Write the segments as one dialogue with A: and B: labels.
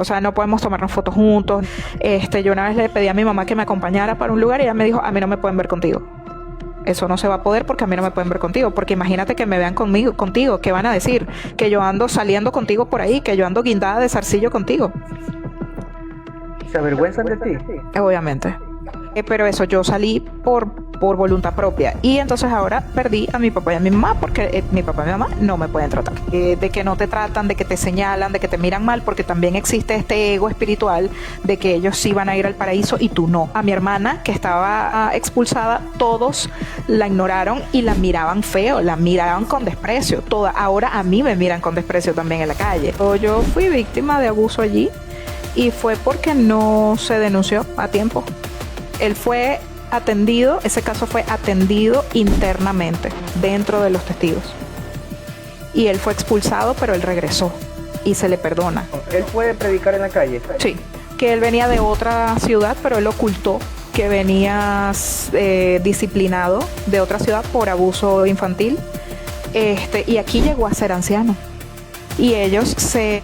A: o sea, no podemos tomarnos fotos juntos. Yo una vez le pedí a mi mamá que me acompañara para un lugar y ella me dijo, a mí no me pueden ver contigo. Eso no se va a poder porque a mí no me pueden ver contigo, porque imagínate que me vean contigo, ¿qué van a decir? Que yo ando saliendo contigo por ahí, que yo ando guindada de zarcillo contigo.
B: ¿Se avergüenzan de ti?
A: Obviamente. Pero eso, yo salí por voluntad propia. Y entonces ahora perdí a mi papá y a mi mamá porque mi papá y mi mamá no me pueden tratar. De que no te tratan, de que te señalan, de que te miran mal, porque también existe este ego espiritual de que ellos sí van a ir al paraíso y tú no. A mi hermana, que estaba expulsada, todos la ignoraron y la miraban feo, la miraban con desprecio. Ahora a mí me miran con desprecio también en la calle. Yo fui víctima de abuso allí y fue porque no se denunció a tiempo. Él fue atendido, ese caso fue atendido internamente, dentro de los testigos. Y él fue expulsado, pero él regresó y se le perdona.
B: ¿Él puede predicar en la calle?
A: Sí, que él venía de otra ciudad, pero él ocultó que venía disciplinado de otra ciudad por abuso infantil. Y aquí llegó a ser anciano. Y ellos se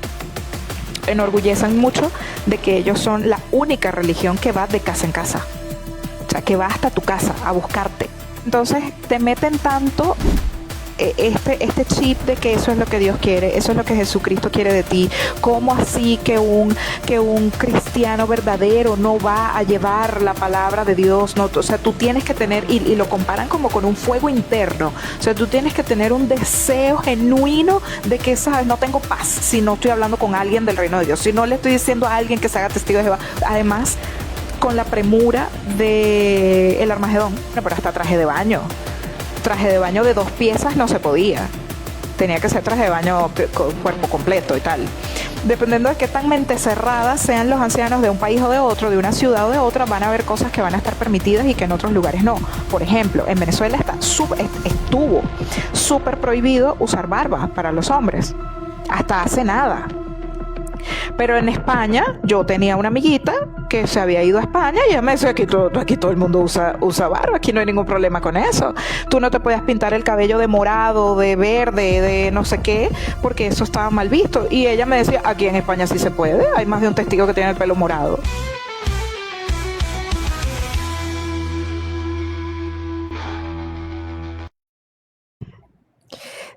A: enorgullecen mucho de que ellos son la única religión que va de casa en casa. O sea, que va hasta tu casa a buscarte. Entonces te meten tanto este chip de que eso es lo que Dios quiere, eso es lo que Jesucristo quiere de ti. ¿Cómo así que un cristiano verdadero no va a llevar la palabra de Dios? No, o sea, tú tienes que tener, y lo comparan como con un fuego interno. O sea, tú tienes que tener un deseo genuino de que, ¿sabes? No tengo paz si no estoy hablando con alguien del reino de Dios, si no le estoy diciendo a alguien que se haga testigo de Jehová. Además, con la premura de el Armagedón, pero hasta traje de baño de 2 piezas no se podía, tenía que ser traje de baño con cuerpo completo y tal. Dependiendo de qué tan mente cerradas sean los ancianos de un país o de otro, de una ciudad o de otra, van a haber cosas que van a estar permitidas y que en otros lugares no. Por ejemplo, en Venezuela estuvo súper prohibido usar barba para los hombres, hasta hace nada. Pero en España, yo tenía una amiguita que se había ido a España y ella me decía, aquí todo el mundo usa barba, aquí no hay ningún problema con eso. Tú no te puedes pintar el cabello de morado, de verde, de no sé qué, porque eso estaba mal visto. Y ella me decía, aquí en España sí se puede, hay más de un testigo que tiene el pelo morado.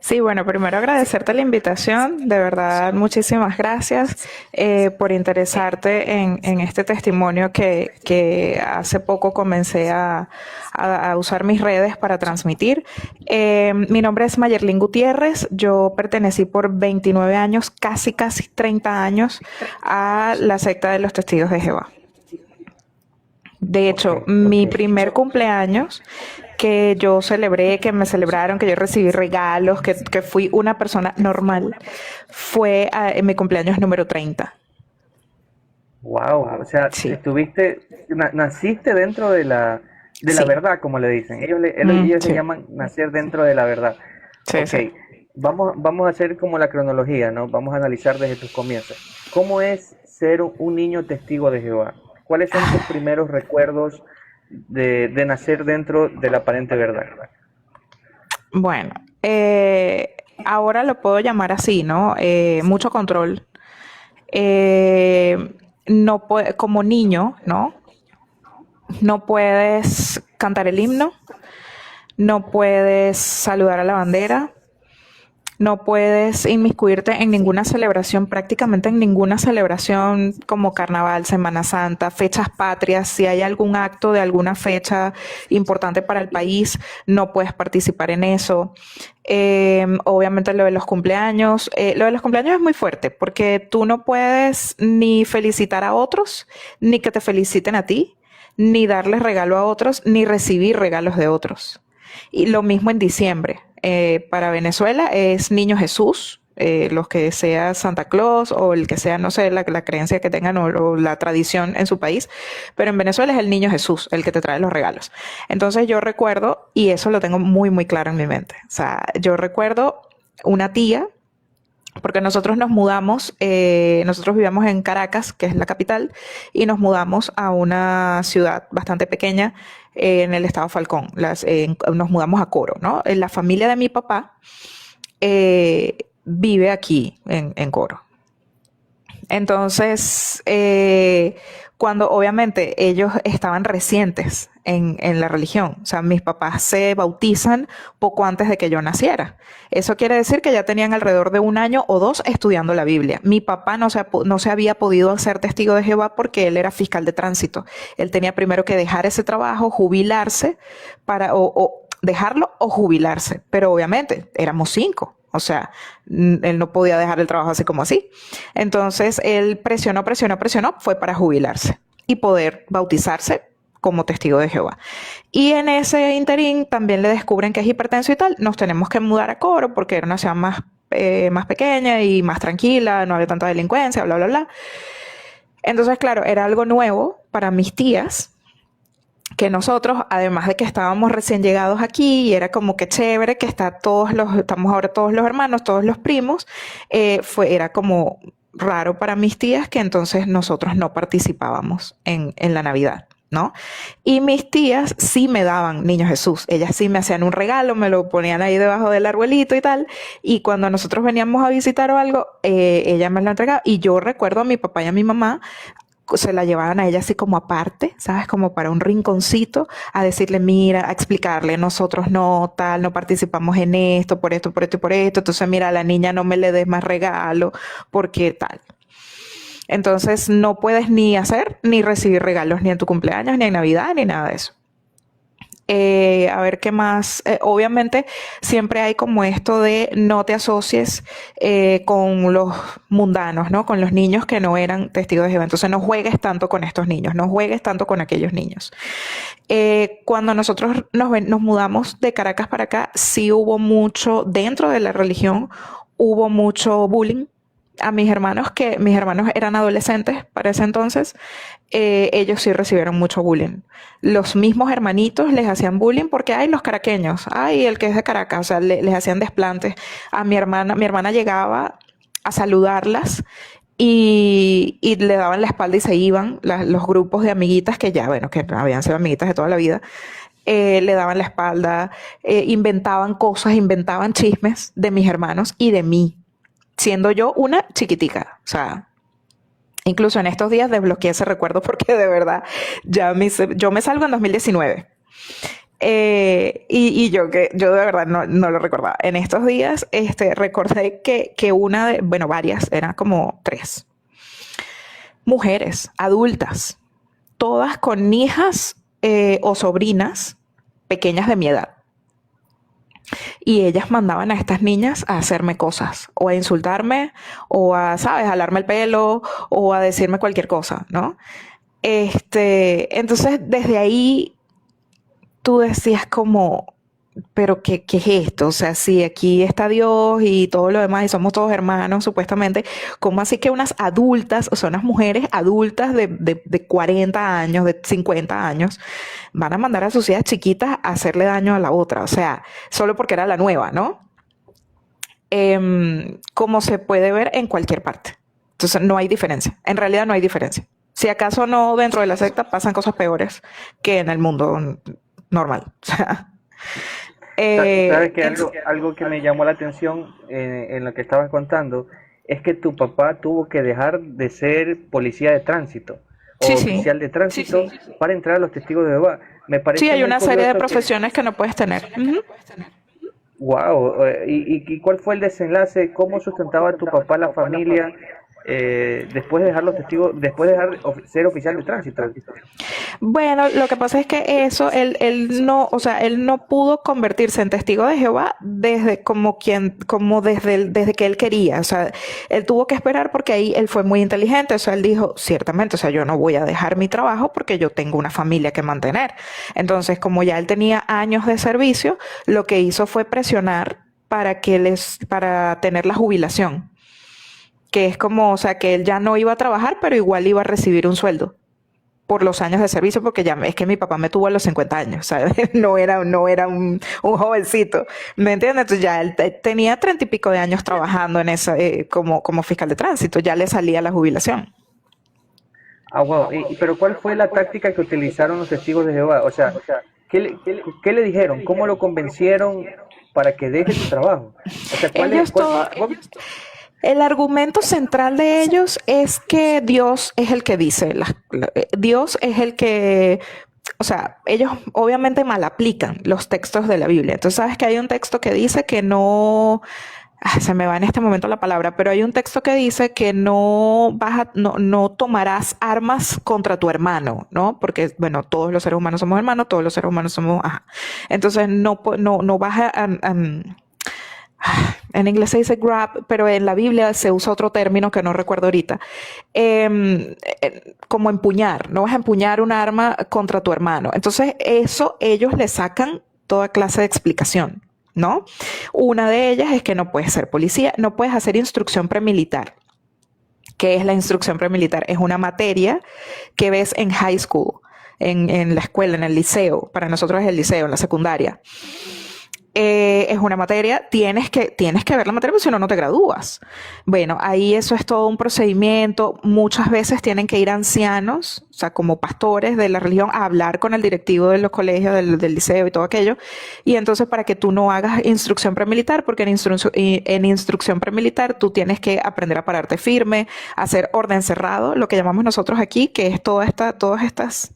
A: Sí, bueno, primero agradecerte la invitación, de verdad, muchísimas gracias por interesarte en este testimonio que hace poco comencé a usar mis redes para transmitir. Mi nombre es Mayerlin Gutiérrez, yo pertenecí por 29 años, casi 30 años, a la secta de los Testigos de Jehová. De hecho, mi primer cumpleaños que yo celebré, que me celebraron, que yo recibí regalos, que fui una persona normal, fue en mi cumpleaños número 30.
B: Wow, o sea,
A: Sí.
B: naciste dentro de la
A: Sí.
B: verdad, como le dicen. Ellos
A: Sí.
B: le llaman nacer dentro de la verdad.
A: Sí,
B: Ok,
A: sí.
B: vamos a hacer como la cronología, ¿no? Vamos a analizar desde tus comienzos. ¿Cómo es ser un niño testigo de Jehová? ¿Cuáles son tus primeros recuerdos de nacer dentro de la aparente verdad?
A: Bueno, ahora lo puedo llamar así, ¿no? Mucho control. No como niño, ¿no? No puedes cantar el himno, no puedes saludar a la bandera, no puedes inmiscuirte en ninguna celebración, prácticamente en ninguna celebración como Carnaval, Semana Santa, fechas patrias. Si hay algún acto de alguna fecha importante para el país, no puedes participar en eso. Obviamente lo de los cumpleaños es muy fuerte porque tú no puedes ni felicitar a otros, ni que te feliciten a ti, ni darles regalo a otros, ni recibir regalos de otros. Y lo mismo en diciembre. Para Venezuela es Niño Jesús, los que sea Santa Claus o el que sea, no sé, la creencia que tengan o la tradición en su país, pero en Venezuela es el Niño Jesús el que te trae los regalos. Entonces yo recuerdo, y eso lo tengo muy, muy claro en mi mente, o sea, yo recuerdo una tía, porque nosotros nos mudamos, nosotros vivíamos en Caracas, que es la capital, y nos mudamos a una ciudad bastante pequeña en el estado Falcón. Nos mudamos a Coro, ¿no? La familia de mi papá vive aquí en Coro. Entonces, cuando obviamente ellos estaban recientes en la religión, o sea, mis papás se bautizan poco antes de que yo naciera. Eso quiere decir que ya tenían alrededor de 1 año o 2 estudiando la Biblia. Mi papá no se había podido hacer testigo de Jehová porque él era fiscal de tránsito. Él tenía primero que dejar ese trabajo, jubilarse, o dejarlo o jubilarse. Pero obviamente éramos 5. O sea, él no podía dejar el trabajo así como así. Entonces, él presionó, fue para jubilarse y poder bautizarse como testigo de Jehová. Y en ese interín también le descubren que es hipertenso y tal. Nos tenemos que mudar a Coro porque era una ciudad más pequeña y más tranquila, no había tanta delincuencia, bla, bla, bla. Entonces, claro, era algo nuevo para mis tías, que nosotros, además de que estábamos recién llegados aquí, y era como que chévere que estamos ahora todos los hermanos, todos los primos, era como raro para mis tías que entonces nosotros no participábamos en la Navidad, ¿no? Y mis tías sí me daban Niño Jesús, ellas sí me hacían un regalo, me lo ponían ahí debajo del arbolito y tal, y cuando nosotros veníamos a visitar o algo, ella me lo entregaba, y yo recuerdo a mi papá y a mi mamá se la llevaban a ella así como aparte, ¿sabes? Como para un rinconcito, a decirle, mira, a explicarle, nosotros no participamos en esto, por esto, por esto y por esto, entonces mira, a la niña no me le des más regalo, porque tal. Entonces no puedes ni hacer ni recibir regalos ni en tu cumpleaños, ni en Navidad, ni nada de eso. A ver qué más. Obviamente siempre hay como esto de no te asocies con los mundanos, ¿no? Con los niños que no eran testigos de Jehová. Entonces no juegues tanto con estos niños, no juegues tanto con aquellos niños. Cuando nosotros nos mudamos de Caracas para acá, sí hubo mucho, dentro de la religión, hubo mucho bullying a mis hermanos eran adolescentes para ese entonces, ellos sí recibieron mucho bullying. Los mismos hermanitos les hacían bullying porque, ay, los caraqueños, ay, el que es de Caracas, o sea, les hacían desplantes. Mi hermana llegaba a saludarlas y le daban la espalda y se iban los grupos de amiguitas que ya, bueno, que habían sido amiguitas de toda la vida. Le daban la espalda, inventaban cosas, inventaban chismes de mis hermanos y de mí, siendo yo una chiquitica. O sea, incluso en estos días desbloqueé ese recuerdo porque de verdad yo me salgo en 2019. Y yo de verdad no lo recordaba. En estos días recordé que varias, eran como 3 mujeres adultas, todas con hijas o sobrinas pequeñas de mi edad. Y ellas mandaban a estas niñas a hacerme cosas, o a insultarme, o a, ¿sabes?, jalarme el pelo, o a decirme cualquier cosa, ¿no? Entonces, desde ahí, tú decías como, pero ¿qué es esto? O sea, si aquí está Dios y todo lo demás, y somos todos hermanos, supuestamente, ¿cómo así que unas adultas, o sea, unas mujeres adultas de 40 años, de 50 años, van a mandar a sus hijas chiquitas a hacerle daño a la otra? O sea, solo porque era la nueva, ¿no? Como se puede ver en cualquier parte. Entonces, no hay diferencia. En realidad no hay diferencia. Si acaso no dentro de la secta pasan cosas peores que en el mundo normal. O sea,
B: Sabes que algo que me llamó la atención en lo que estabas contando es que tu papá tuvo que dejar de ser policía de tránsito o
A: sí,
B: oficial de tránsito para entrar a los testigos de Jehová. Me parece
A: sí, hay
B: muy
A: una serie de
B: curioso
A: profesiones que no puedes tener. Uh-huh.
B: wow, ¿y cuál fue el desenlace? ¿Cómo sustentaba tu papá la familia después de dejar los testigos, después de ser oficial de tránsito?
A: Bueno, lo que pasa es que él no, o sea, él no pudo convertirse en testigo de Jehová desde desde que él quería. O sea, él tuvo que esperar porque ahí él fue muy inteligente. O sea, él dijo, ciertamente, o sea, yo no voy a dejar mi trabajo porque yo tengo una familia que mantener. Entonces, como ya él tenía años de servicio, lo que hizo fue presionar para tener la jubilación. Que es como, o sea, que él ya no iba a trabajar, pero igual iba a recibir un sueldo por los años de servicio, porque ya es que mi papá me tuvo a los 50 años, ¿sabes? No era un jovencito, ¿me entiendes? Entonces ya él tenía 30 y pico de años trabajando en esa, como fiscal de tránsito, ya le salía la jubilación.
B: Ah, wow. Pero ¿cuál fue la táctica que utilizaron los testigos de Jehová? O sea, ¿qué le dijeron? ¿Cómo lo convencieron para que deje su trabajo? O sea,
A: El argumento central de ellos es que Dios es el que dice, Dios es el que, o sea, ellos obviamente mal aplican los textos de la Biblia. Entonces, sabes que hay un texto que dice que no, se me va en este momento la palabra, pero hay un texto que dice que no tomarás armas contra tu hermano, ¿no? Porque, bueno, todos los seres humanos somos hermanos, todos los seres humanos somos, ajá. Entonces, no vas en inglés se dice grab, pero en la Biblia se usa otro término que no recuerdo ahorita, como empuñar, no vas a empuñar un arma contra tu hermano. Entonces eso ellos le sacan toda clase de explicación, ¿no? Una de ellas es que no puedes ser policía, no puedes hacer instrucción premilitar. ¿Qué es la instrucción premilitar? Es una materia que ves en high school, en la escuela, en el liceo. Para nosotros es el liceo, en la secundaria. Es una materia, tienes que ver la materia, porque si no, no te gradúas. Bueno, ahí eso es todo un procedimiento. Muchas veces tienen que ir ancianos, o sea, como pastores de la religión, a hablar con el directivo de los colegios, del liceo y todo aquello. Y entonces, para que tú no hagas instrucción premilitar, porque en instrucción premilitar tú tienes que aprender a pararte firme, hacer orden cerrado, lo que llamamos nosotros aquí, que es todos estos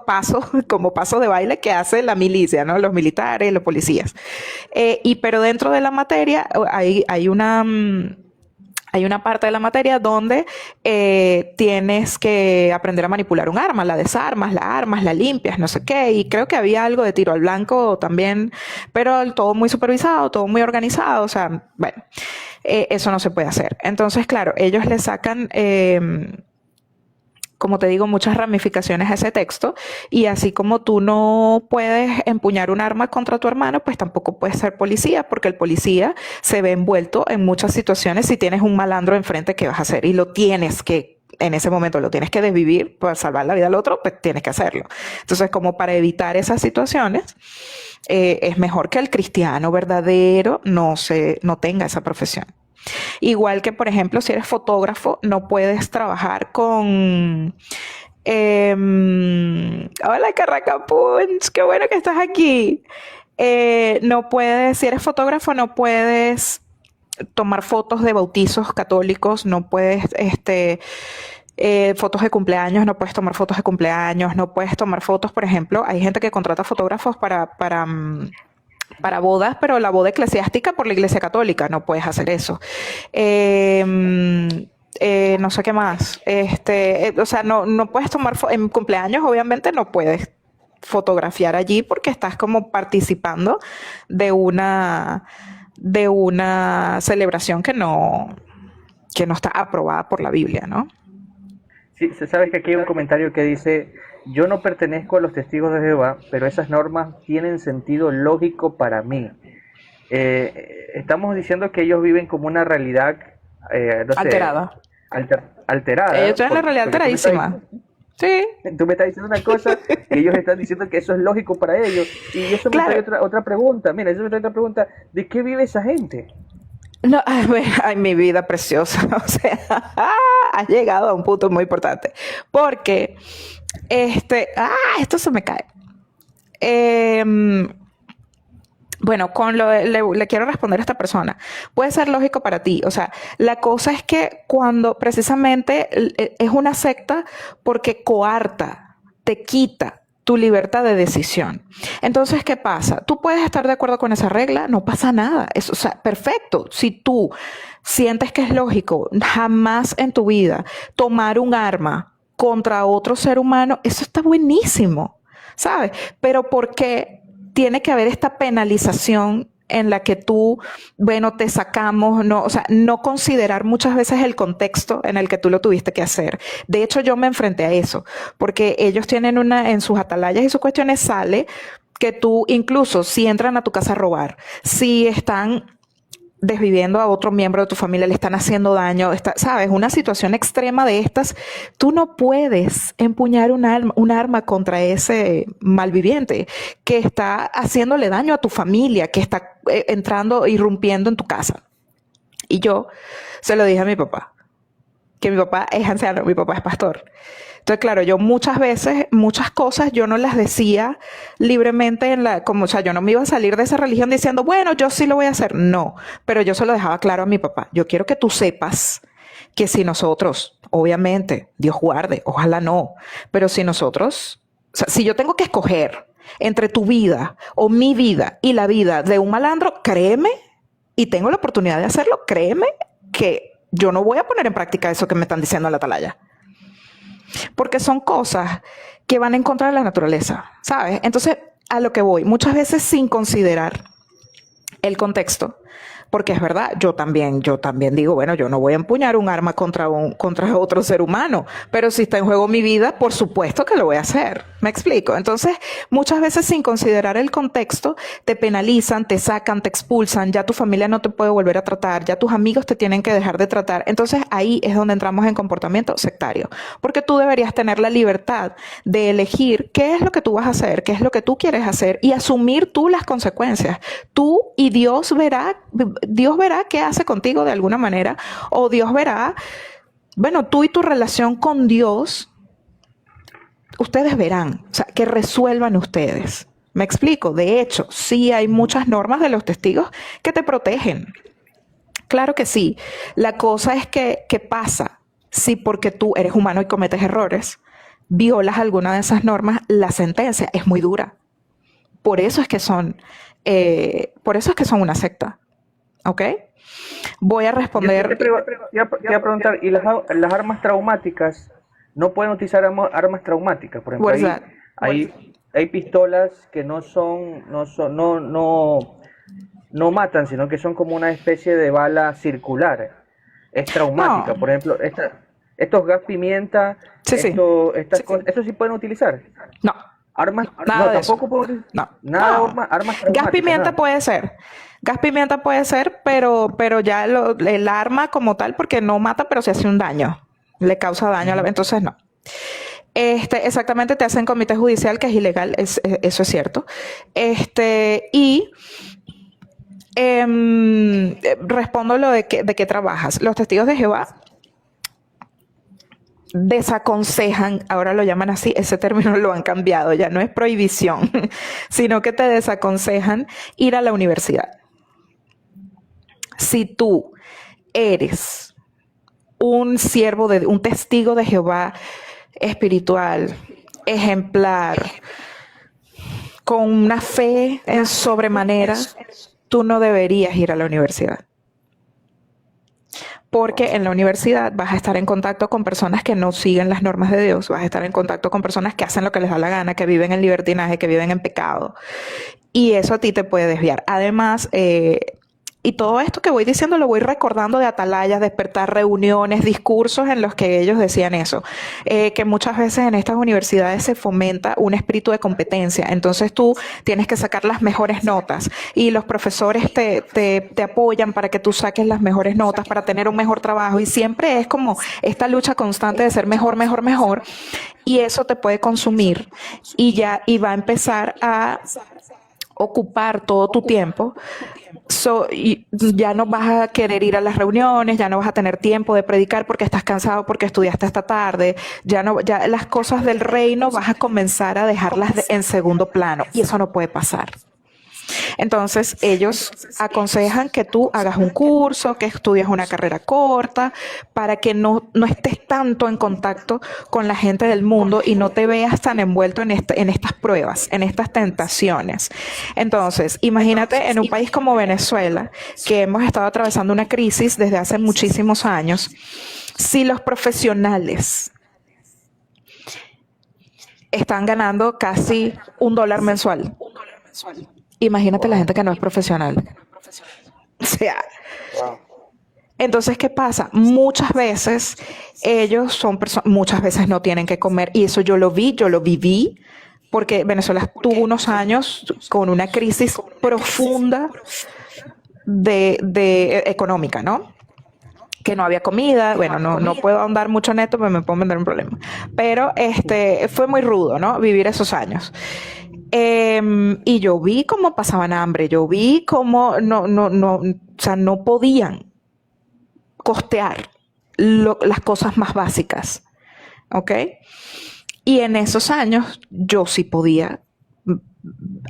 A: pasos, como pasos de baile que hace la milicia, ¿no? Los militares, los policías. Pero dentro de la materia hay una parte de la materia donde tienes que aprender a manipular un arma, la desarmas, la armas, la limpias, no sé qué. Y creo que había algo de tiro al blanco también, pero todo muy supervisado, todo muy organizado. O sea, bueno, eso no se puede hacer. Entonces, claro, ellos le sacan como te digo, muchas ramificaciones a ese texto, y así como tú no puedes empuñar un arma contra tu hermano, pues tampoco puedes ser policía, porque el policía se ve envuelto en muchas situaciones. Si tienes un malandro enfrente, ¿qué vas a hacer? Y en ese momento lo tienes que desvivir para salvar la vida al otro, pues tienes que hacerlo. Entonces, como para evitar esas situaciones, es mejor que el cristiano verdadero no tenga esa profesión. Igual que, por ejemplo, si eres fotógrafo, no puedes trabajar con... hola, Carracapunch, qué bueno que estás aquí. Si eres fotógrafo, no puedes tomar fotos de bautizos católicos, no puedes... fotos de cumpleaños, no puedes tomar fotos de cumpleaños, no puedes tomar fotos, por ejemplo, hay gente que contrata fotógrafos para bodas, pero la boda eclesiástica por la Iglesia Católica, no puedes hacer eso. No sé qué más. O sea, no puedes tomar en cumpleaños, obviamente no puedes fotografiar allí porque estás como participando de una celebración que no está aprobada por la Biblia, ¿no?
B: Sí, sabes que aquí hay un comentario que dice: yo no pertenezco a los testigos de Jehová, pero esas normas tienen sentido lógico para mí. Estamos diciendo que ellos viven como una realidad, no sé,
A: alterada.
B: Alterada.
A: Ellos tienen la realidad alteradísima. Sí.
B: Tú me estás diciendo una cosa y ellos están diciendo que eso es lógico para ellos. Y eso me trae otra pregunta. Mira, eso me trae otra pregunta. ¿De qué vive esa gente?
A: No, ay, mi vida preciosa. O sea, has llegado a un punto muy importante. Porque, esto se me cae. Bueno, le quiero responder a esta persona. Puede ser lógico para ti. O sea, la cosa es que cuando precisamente es una secta porque coarta, te quita tu libertad de decisión. Entonces, ¿qué pasa? Tú puedes estar de acuerdo con esa regla, no pasa nada. O sea, perfecto. Si tú sientes que es lógico, jamás en tu vida tomar un arma contra otro ser humano, eso está buenísimo, ¿sabes? Pero ¿por qué tiene que haber esta penalización en la que tú, bueno, te sacamos, o sea, no considerar muchas veces el contexto en el que tú lo tuviste que hacer? De hecho, yo me enfrenté a eso, porque ellos tienen en sus atalayas y sus cuestiones sale que tú, incluso si entran a tu casa a robar, si están desviviendo a otro miembro de tu familia, le están haciendo daño, ¿sabes? Una situación extrema de estas, tú no puedes empuñar un arma contra ese malviviente que está haciéndole daño a tu familia, que está entrando, irrumpiendo en tu casa. Y yo se lo dije a mi papá. que mi papá es anciano, mi papá es pastor. Entonces, claro, yo muchas veces, muchas cosas yo no las decía libremente como, o sea, yo no me iba a salir de esa religión diciendo, bueno, yo sí lo voy a hacer. No, pero yo se lo dejaba claro a mi papá. Yo quiero que tú sepas que si nosotros, obviamente, Dios guarde, ojalá no, pero si nosotros, o sea, si yo tengo que escoger entre tu vida o mi vida y la vida de un malandro, créeme, y tengo la oportunidad de hacerlo, créeme que yo no voy a poner en práctica eso que me están diciendo en la atalaya. Porque son cosas que van en contra de la naturaleza, ¿sabes? Entonces, a lo que voy, muchas veces sin considerar el contexto, porque es verdad, yo también digo, bueno, yo no voy a empuñar un arma contra otro ser humano, pero si está en juego mi vida, por supuesto que lo voy a hacer. ¿Me explico? Entonces, muchas veces sin considerar el contexto, te penalizan, te sacan, te expulsan, ya tu familia no te puede volver a tratar, ya tus amigos te tienen que dejar de tratar. Entonces, ahí es donde entramos en comportamiento sectario, porque tú deberías tener la libertad de elegir qué es lo que tú vas a hacer, qué es lo que tú quieres hacer y asumir tú las consecuencias. Tú y Dios verá qué hace contigo de alguna manera, o Dios verá, bueno, tú y tu relación con Dios, ustedes verán, o sea, que resuelvan ustedes. ¿Me explico? De hecho, sí hay muchas normas de los testigos que te protegen. Claro que sí. La cosa es que, ¿qué pasa? Si porque tú eres humano y cometes errores, violas alguna de esas normas, la sentencia es muy dura. Por eso es que son una secta. ¿Ok? Voy a responder.
B: Te iba a preguntar, ¿y las armas traumáticas no pueden utilizar armas traumáticas? Por ejemplo, hay pistolas que no matan, sino que son como una especie de bala circular. Es traumática.
A: No.
B: Por ejemplo, estos gas pimienta, ¿eso sí pueden utilizar?
A: No.
B: Armas,
A: Nada
B: no,
A: de eso.
B: tampoco pueden utilizar.
A: No.
B: Nada,
A: No.
B: armas traumáticas.
A: Gas pimienta
B: nada.
A: puede ser. Gas pimienta puede ser, pero ya el arma como tal, porque no mata, pero se hace un daño. Le causa daño a la. Entonces no. Exactamente, te hacen comité judicial, que es ilegal, eso es cierto. Y respondo lo de qué trabajas. Los testigos de Jehová desaconsejan, ahora lo llaman así, ese término lo han cambiado, ya no es prohibición, sino que te desaconsejan ir a la universidad. Si tú eres un testigo de Jehová espiritual, ejemplar, con una fe en sobremanera, tú no deberías ir a la universidad. Porque en la universidad vas a estar en contacto con personas que no siguen las normas de Dios, vas a estar en contacto con personas que hacen lo que les da la gana, que viven en libertinaje, que viven en pecado. Y eso a ti te puede desviar. Además, y todo esto que voy diciendo lo voy recordando de atalayas, despertar, reuniones, discursos en los que ellos decían eso, que muchas veces en estas universidades se fomenta un espíritu de competencia. Entonces tú tienes que sacar las mejores notas y los profesores te apoyan para que tú saques las mejores notas, para tener un mejor trabajo, y siempre es como esta lucha constante de ser mejor, mejor, mejor, y eso te puede consumir y va a empezar a ocupar todo tu tiempo. Y ya no vas a querer ir a las reuniones, ya no vas a tener tiempo de predicar porque estás cansado, porque estudiaste esta tarde, ya las cosas del reino vas a comenzar a dejarlas en segundo plano, y eso no puede pasar. Entonces ellos aconsejan que tú hagas un curso, que estudies una carrera corta, para que no estés tanto en contacto con la gente del mundo y no te veas tan envuelto en estas pruebas, en estas tentaciones. Entonces, imagínate en un país como Venezuela, que hemos estado atravesando una crisis desde hace muchísimos años, si los profesionales están ganando casi $1 mensual. Imagínate la gente que no es profesional. O sea, entonces, ¿qué pasa? Muchas veces ellos muchas veces no tienen que comer, y eso yo lo viví, porque Venezuela tuvo unos años con una crisis profunda de económica, ¿no? Que no había comida, bueno, no puedo ahondar mucho en esto, porque me puedo meter un problema. Pero fue muy rudo, ¿no? Vivir esos años. Y yo vi cómo pasaban hambre, yo vi cómo no podían costear las cosas más básicas, ¿ok? Y en esos años yo sí podía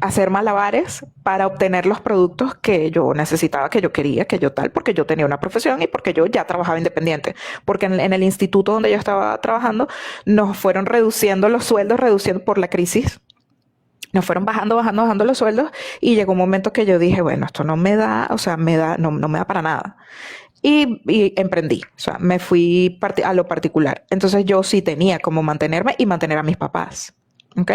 A: hacer malabares para obtener los productos que yo necesitaba, que yo quería, que yo tal, porque yo tenía una profesión y porque yo ya trabajaba independiente. Porque en el instituto donde yo estaba trabajando nos fueron reduciendo los sueldos, reduciendo por la crisis. Nos fueron bajando los sueldos y llegó un momento que yo dije, bueno, esto no me da, o sea, no me da para nada. Y emprendí, o sea, me fui a lo particular. Entonces yo sí tenía como mantenerme y mantener a mis papás. ¿Ok?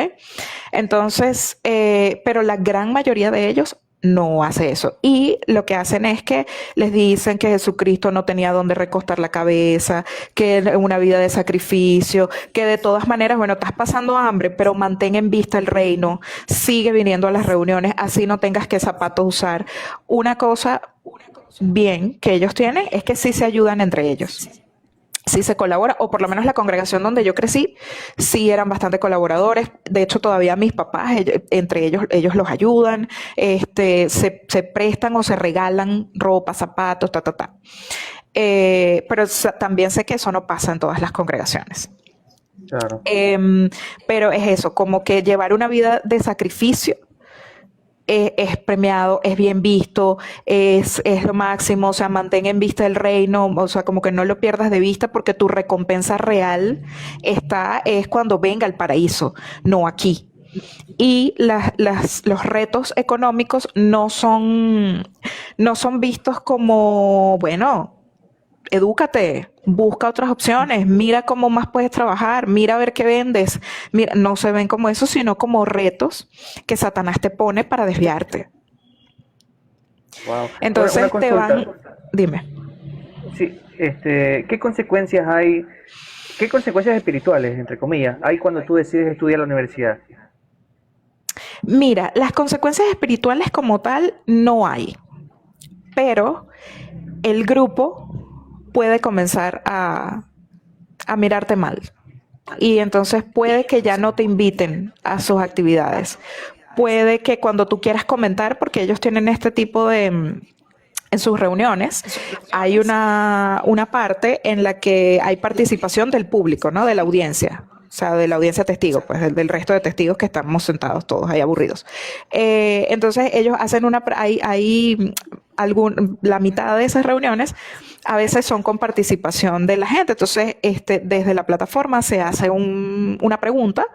A: Entonces, pero la gran mayoría de ellos no hace eso. Y lo que hacen es que les dicen que Jesucristo no tenía dónde recostar la cabeza, que era una vida de sacrificio, que de todas maneras, bueno, estás pasando hambre, pero mantén en vista el reino, sigue viniendo a las reuniones, así no tengas que zapatos usar. Una cosa bien que ellos tienen es que sí se ayudan entre ellos. Sí se colabora, o por lo menos la congregación donde yo crecí, sí eran bastante colaboradores. De hecho, todavía mis papás, entre ellos los ayudan, se prestan o se regalan ropa, zapatos, pero también sé que eso no pasa en todas las congregaciones.
B: Claro.
A: Pero es eso, como que llevar una vida de sacrificio es premiado, es bien visto, es lo máximo, o sea, mantén en vista el reino, o sea, como que no lo pierdas de vista porque tu recompensa real es cuando venga el paraíso, no aquí. Y los retos económicos no son vistos como, bueno, edúcate, busca otras opciones, mira cómo más puedes trabajar, mira a ver qué vendes. Mira, no se ven como eso, sino como retos que Satanás te pone para desviarte.
B: Wow.
A: Entonces te van, dime.
B: Sí, ¿qué consecuencias hay? ¿Qué consecuencias espirituales, entre comillas, hay cuando tú decides estudiar la universidad?
A: Mira, las consecuencias espirituales como tal no hay, pero el grupo puede comenzar a mirarte mal. Y entonces puede que ya no te inviten a sus actividades. Puede que cuando tú quieras comentar, porque ellos tienen este tipo de, en sus reuniones, hay una parte en la que hay participación del público, ¿no? De la audiencia. O sea, de la audiencia testigo, pues del resto de testigos que estamos sentados todos ahí aburridos. Entonces ellos hacen la mitad de esas reuniones a veces son con participación de la gente. Entonces, desde la plataforma se hace una pregunta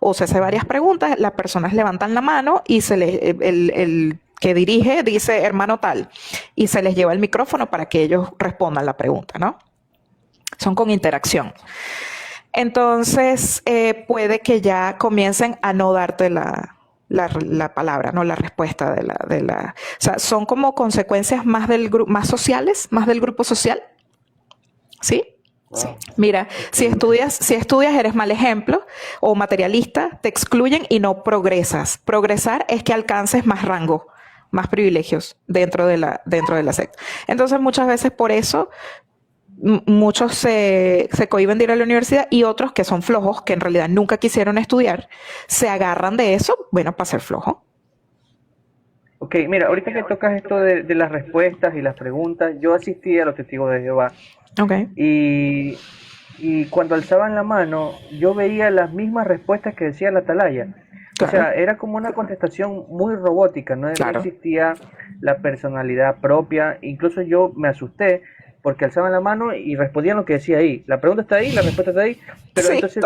A: o se hace varias preguntas, las personas levantan la mano y el que dirige dice hermano tal y se les lleva el micrófono para que ellos respondan la pregunta, ¿no? Son con interacción. Entonces, puede que ya comiencen a no darte la palabra, no la respuesta o sea, son como consecuencias más más sociales, más del grupo social. ¿Sí? Wow. Sí. Mira, si estudias eres mal ejemplo o materialista, te excluyen y no progresas. Progresar es que alcances más rango, más privilegios dentro de la secta. Entonces, muchas veces por eso muchos se cohíben de ir a la universidad y otros que son flojos, que en realidad nunca quisieron estudiar, se agarran de eso, bueno, para ser flojo.
B: Ok, mira, ahorita que tocas esto de las respuestas y las preguntas, yo asistí a los testigos de Jehová.
A: Okay.
B: Y cuando alzaban la mano, yo veía las mismas respuestas que decía la atalaya. Claro. O sea, era como una contestación muy robótica, ¿no? Claro. No existía la personalidad propia. Incluso yo me asusté porque alzaban la mano y respondían lo que decía ahí. La pregunta está ahí, la respuesta está ahí, pero sí, entonces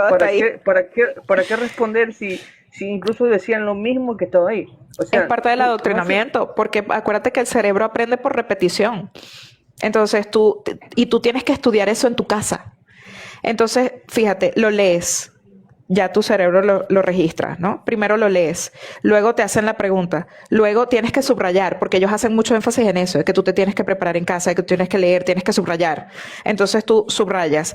B: ¿para qué responder si incluso decían lo mismo que estaba ahí? O sea,
A: es parte del adoctrinamiento, porque acuérdate que el cerebro aprende por repetición. Entonces tú tienes que estudiar eso en tu casa. Entonces, fíjate, lo lees, ya tu cerebro lo registra, ¿no? Primero lo lees, luego te hacen la pregunta, luego tienes que subrayar, porque ellos hacen mucho énfasis en eso, de que tú te tienes que preparar en casa, de que tú tienes que leer, tienes que subrayar. Entonces tú subrayas.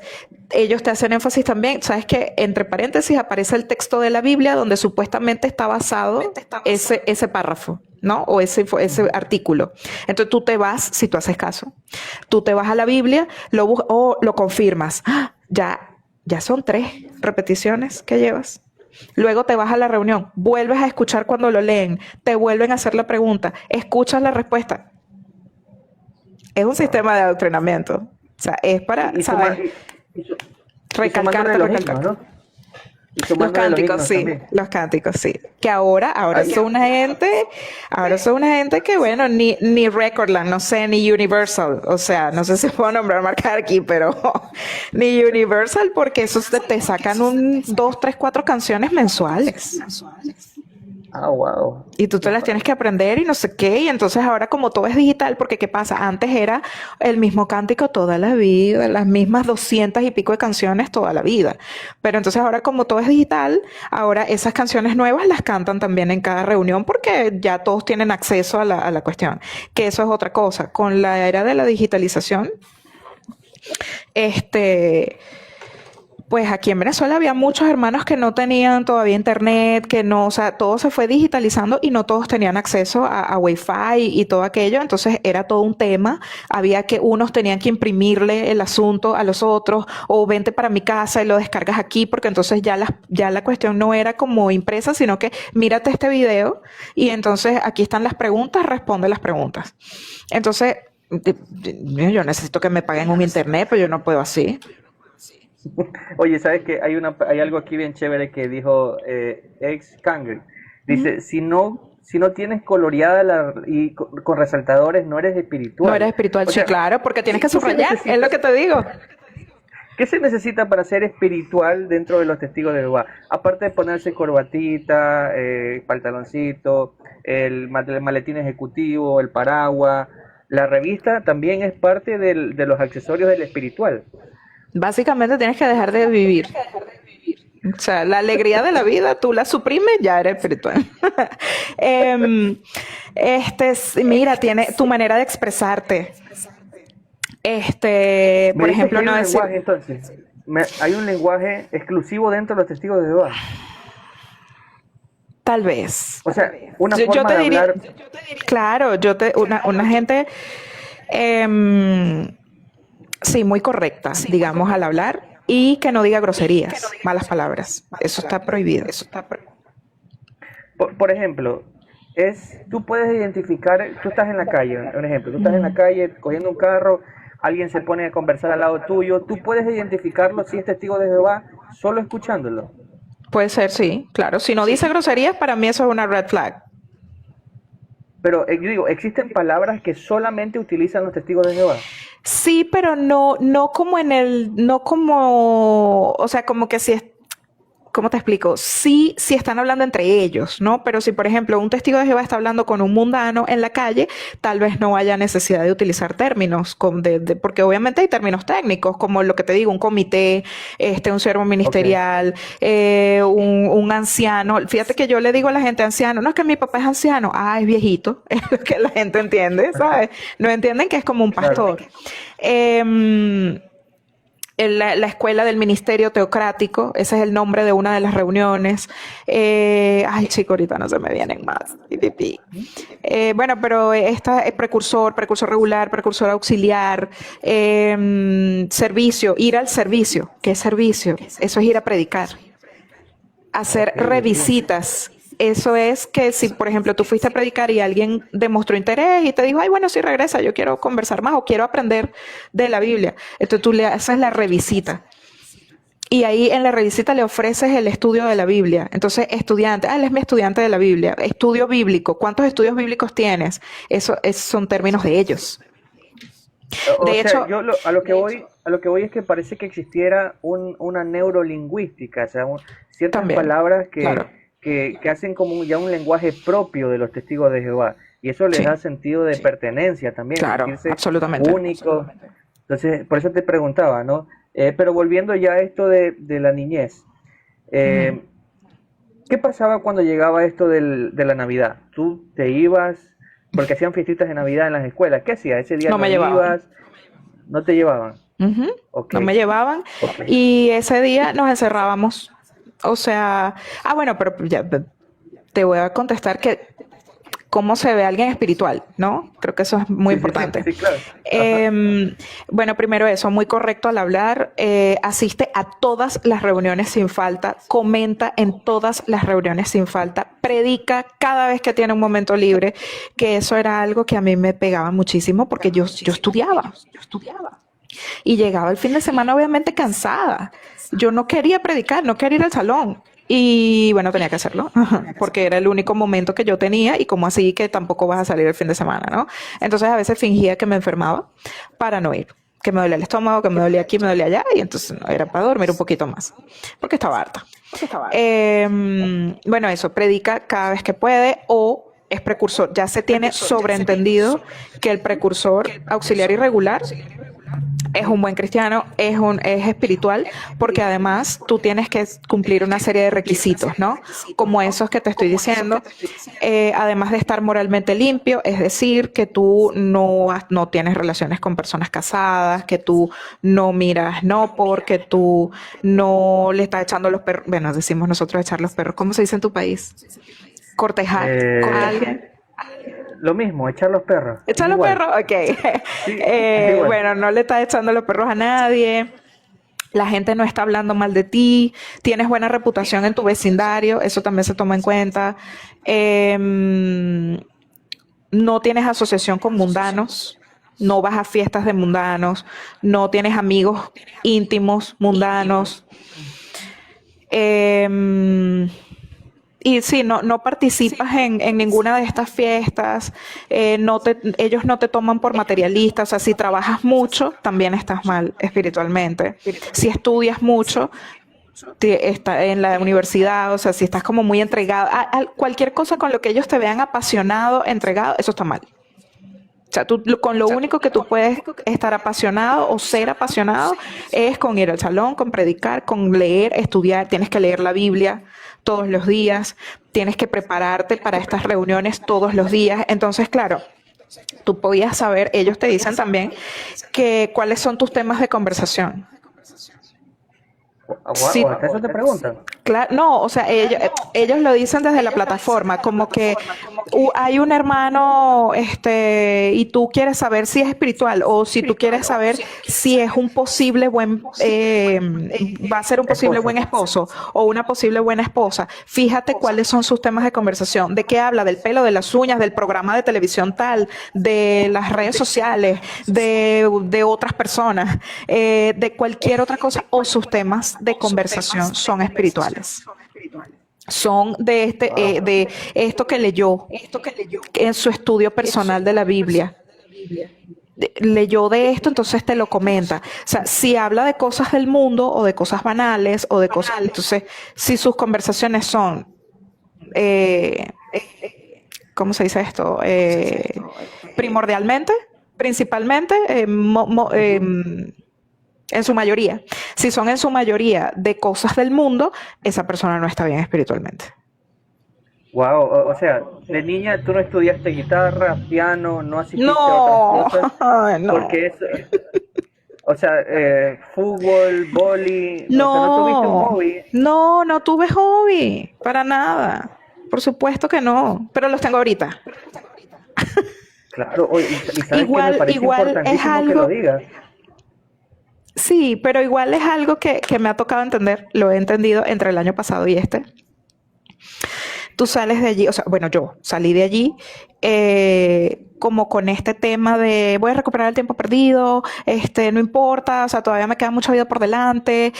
A: Ellos te hacen énfasis también, ¿sabes qué? Entre paréntesis aparece el texto de la Biblia donde supuestamente está basado ese párrafo, ¿no? O ese artículo. Entonces tú te vas, si tú haces caso, tú te vas a la Biblia, lo confirmas. ¡Ah! Ya son 3 repeticiones que llevas. Luego te vas a la reunión, vuelves a escuchar cuando lo leen, te vuelven a hacer la pregunta, escuchas la respuesta. Es un sistema de adoctrinamiento. O sea, es para,
B: Y, y,
A: ¿sabes?
B: suma- y sumándole
A: Recalcarte,
B: los himnos,
A: recalcarte.
B: ¿no? Y
A: Los
B: sumándole los
A: cánticos,
B: himnos
A: sí,
B: también.
A: los cánticos, sí. Que ahora
B: Ay,
A: son una gente que, bueno, ni Recordland, no sé, ni Universal, o sea, no sé si puedo nombrar marca aquí, pero ni Universal, porque esos te sacan dos, tres, cuatro canciones mensuales.
B: wow.
A: Y tú te las tienes que aprender y no sé qué. Y entonces ahora como todo es digital, porque ¿qué pasa? Antes era el mismo cántico toda la vida, las mismas 200 y pico de canciones toda la vida. Pero entonces ahora como todo es digital, ahora esas canciones nuevas las cantan también en cada reunión porque ya todos tienen acceso a la cuestión. Que eso es otra cosa. Con la era de la digitalización, este pues aquí en Venezuela había muchos hermanos que no tenían todavía internet, que no, o sea, todo se fue digitalizando y no todos tenían acceso a Wi-Fi y todo aquello, entonces era todo un tema, había que unos tenían que imprimirle el asunto a los otros o vente para mi casa y lo descargas aquí, porque entonces ya la cuestión no era como impresa, sino que mírate este video y entonces aquí están las preguntas, responde las preguntas. Entonces, yo necesito que me paguen un internet, pero yo no puedo así.
B: Oye, ¿sabes qué? Hay algo aquí bien chévere que dijo ex Kangri. Dice, si no tienes coloreada y con resaltadores, no eres
A: No
B: espiritual.
A: eres espiritual,
B: O
A: sí,
B: sea,
A: claro, porque tienes que
B: ¿qué se
A: subrayar, es
B: necesita?
A: lo que te digo.
B: ¿Qué se necesita para ser espiritual dentro de los testigos de Jehová? Aparte de ponerse corbatita, pantaloncito, el maletín ejecutivo, el paraguas, la revista también es parte de los accesorios del espiritual.
A: Básicamente tienes que dejar de vivir. O sea, la alegría de la vida, tú la suprimes, ya eres espiritual. Em, mira, tiene tu manera de expresarte.
B: Me
A: Por
B: dices que
A: ejemplo,
B: hay
A: no
B: un
A: decir,
B: lenguaje entonces. Hay un lenguaje exclusivo dentro de los testigos de Jehová.
A: tal vez.
B: O sea, una
A: Yo
B: forma
A: te
B: de
A: diría,
B: hablar.
A: claro, una gente, em, sí, muy correcta, digamos, al hablar y que no diga groserías, malas palabras. Eso está prohibido.
B: Por ejemplo, tú puedes identificar, tú estás en la calle, un ejemplo, tú estás en la
A: Ujú.
B: calle cogiendo un carro, alguien se pone a conversar al lado tuyo, tú puedes identificarlo si es testigo de Jehová solo escuchándolo.
A: Puede ser, sí, claro. Si no dice groserías, para mí eso es una red flag.
B: Pero yo digo, existen palabras que solamente utilizan los testigos de Jehová.
A: Sí, pero no como no como, o sea, como que si es, ¿cómo te explico? Sí están hablando entre ellos, ¿no? Pero si, por ejemplo, un testigo de Jehová está hablando con un mundano en la calle, tal vez no haya necesidad de utilizar términos, porque obviamente hay términos técnicos, como lo que te digo, un comité, un siervo
B: Ok,
A: ministerial, un anciano. Fíjate que yo le digo a la gente anciano, no es que mi papá es anciano, es viejito, es lo que la gente entiende, ¿sabes? No entienden que es como un
B: claro.
A: pastor. Eh, la escuela del ministerio teocrático, ese es el nombre de una de las reuniones. Ay, chico, ahorita no se me vienen más. Bueno, pero esta es precursor regular, precursor auxiliar, servicio, ir al servicio. ¿Qué es servicio? Eso es ir a predicar, hacer
B: Ok, ok.
A: revisitas. Eso es que si, por ejemplo, tú fuiste a predicar y alguien demostró interés y te dijo, ay, bueno, sí, regresa, yo quiero conversar más o quiero aprender de la Biblia. Entonces tú le haces la revisita. Y ahí en la revisita le ofreces el estudio de la Biblia. Entonces, estudiante, él es mi estudiante de la Biblia. Estudio bíblico. ¿Cuántos estudios bíblicos tienes? Son términos de ellos.
B: O
A: De
B: sea,
A: hecho,
B: a lo que voy es que parece que existiera una neurolingüística, o sea, ciertas
A: también,
B: palabras
A: claro.
B: que hacen como ya un lenguaje propio de los testigos de Jehová. Y eso les da
A: Sí,
B: sentido de pertenencia también,
A: claro,
B: sentirse
A: absolutamente.
B: únicos. Entonces, por eso te preguntaba, ¿no? Pero volviendo ya a esto de la niñez,
A: Ujú.
B: eh, ¿qué pasaba cuando llegaba esto de la Navidad? ¿Tú te ibas? Porque hacían fiestitas de Navidad en las escuelas. ¿Qué hacías? ¿Ese día
A: No
B: no
A: me llevaban.
B: ibas? ¿No te llevaban?
A: Ujú.
B: Ok,
A: No me llevaban
B: ok.
A: y ese día nos encerrábamos. O sea, bueno, pero ya te voy a contestar que cómo se ve alguien espiritual, ¿no? Creo que eso es muy
B: Sí, sí, sí,
A: importante.
B: sí, claro. Ajá.
A: Bueno, primero eso, muy correcto al hablar, asiste a todas las reuniones sin falta, comenta en todas las reuniones sin falta, predica cada vez que tiene un momento libre, que eso era algo que a mí me pegaba muchísimo porque yo estudiaba. Y llegaba el fin de semana obviamente cansada. Yo no quería predicar, no quería ir al salón. Y bueno, tenía que hacerlo, porque era el único momento que yo tenía y como así que tampoco vas a salir el fin de semana, ¿no? Entonces a veces fingía que me enfermaba para no ir, que me dolía el estómago, que me dolía aquí, me dolía allá y entonces no, era para dormir un poquito más, porque estaba harta. Bueno, eso, predica cada vez que puede o es precursor. Ya se tiene sobreentendido que el precursor auxiliar y regular es un buen cristiano, es espiritual, porque además tú tienes que cumplir una serie de requisitos, ¿no? Como esos que te estoy diciendo, además de estar moralmente limpio, es decir, que tú no tienes relaciones con personas casadas, que tú no miras, no porque tú no le estás echando los perros, bueno, decimos nosotros echar los perros, ¿cómo se dice en tu país? Cortejar con alguien.
B: Lo mismo, echar los perros.
A: ¿Echar los
B: Igual.
A: perros? Ok.
B: Sí, es igual.
A: Bueno, no le estás echando los perros a nadie. La gente no está hablando mal de ti. Tienes buena reputación en tu vecindario. Eso también se toma en cuenta. No tienes asociación con mundanos. No vas a fiestas de mundanos. No tienes amigos íntimos mundanos. Y sí, no participas en ninguna de estas fiestas, ellos no te toman por materialista, o sea, si trabajas mucho, también estás mal espiritualmente. Si estudias mucho, está en la universidad, o sea, si estás como muy entregado, cualquier cosa con lo que ellos te vean apasionado, entregado, eso está mal. O sea, con lo único que tú puedes estar apasionado o ser apasionado es con ir al salón, con predicar, con leer, estudiar. Tienes que leer la Biblia todos los días, tienes que prepararte para estas reuniones todos los días. Entonces, claro, tú podías saber, ellos te dicen también que cuáles son tus temas de conversación. Sí,
B: ¿Hasta eso te preguntan?
A: claro, no, o sea, ellos lo dicen desde la plataforma, como que hay un hermano, y tú quieres saber si es espiritual o si tú quieres saber si es un posible va a ser un posible buen esposo o una posible buena esposa. Fíjate cuáles son sus temas de conversación, de qué habla, del pelo, de las uñas, del programa de televisión tal, de las redes sociales, de otras personas, de cualquier otra cosa o sus temas de conversación son espirituales. Son de esto que leyó en su estudio personal de la Biblia. Leyó de esto, entonces te lo comenta. O sea, si habla de cosas del mundo o de cosas banales o de cosas, entonces, si sus conversaciones son, ¿cómo se dice esto? Primordialmente, principalmente, en su mayoría. Si son en su mayoría de cosas del mundo, esa persona no está bien espiritualmente.
B: Wow, o sea, de niña tú no estudiaste guitarra, piano, no asististe a
A: No,
B: otras cosas,
A: no,
B: porque es, o sea, fútbol, vóley, o sea, no tuviste un hobby.
A: no tuve hobby, para nada. Por supuesto que no, pero los tengo ahorita.
B: Claro, oye, y sabes que me
A: Igual,
B: parece
A: igual es
B: importantísimo que lo
A: algo,
B: digas.
A: sí, pero igual es algo que me ha tocado entender, lo he entendido entre el año pasado y este. Tú sales de allí, o sea, bueno, yo salí de allí como con este tema de voy a recuperar el tiempo perdido, no importa, o sea, todavía me queda mucha vida por delante,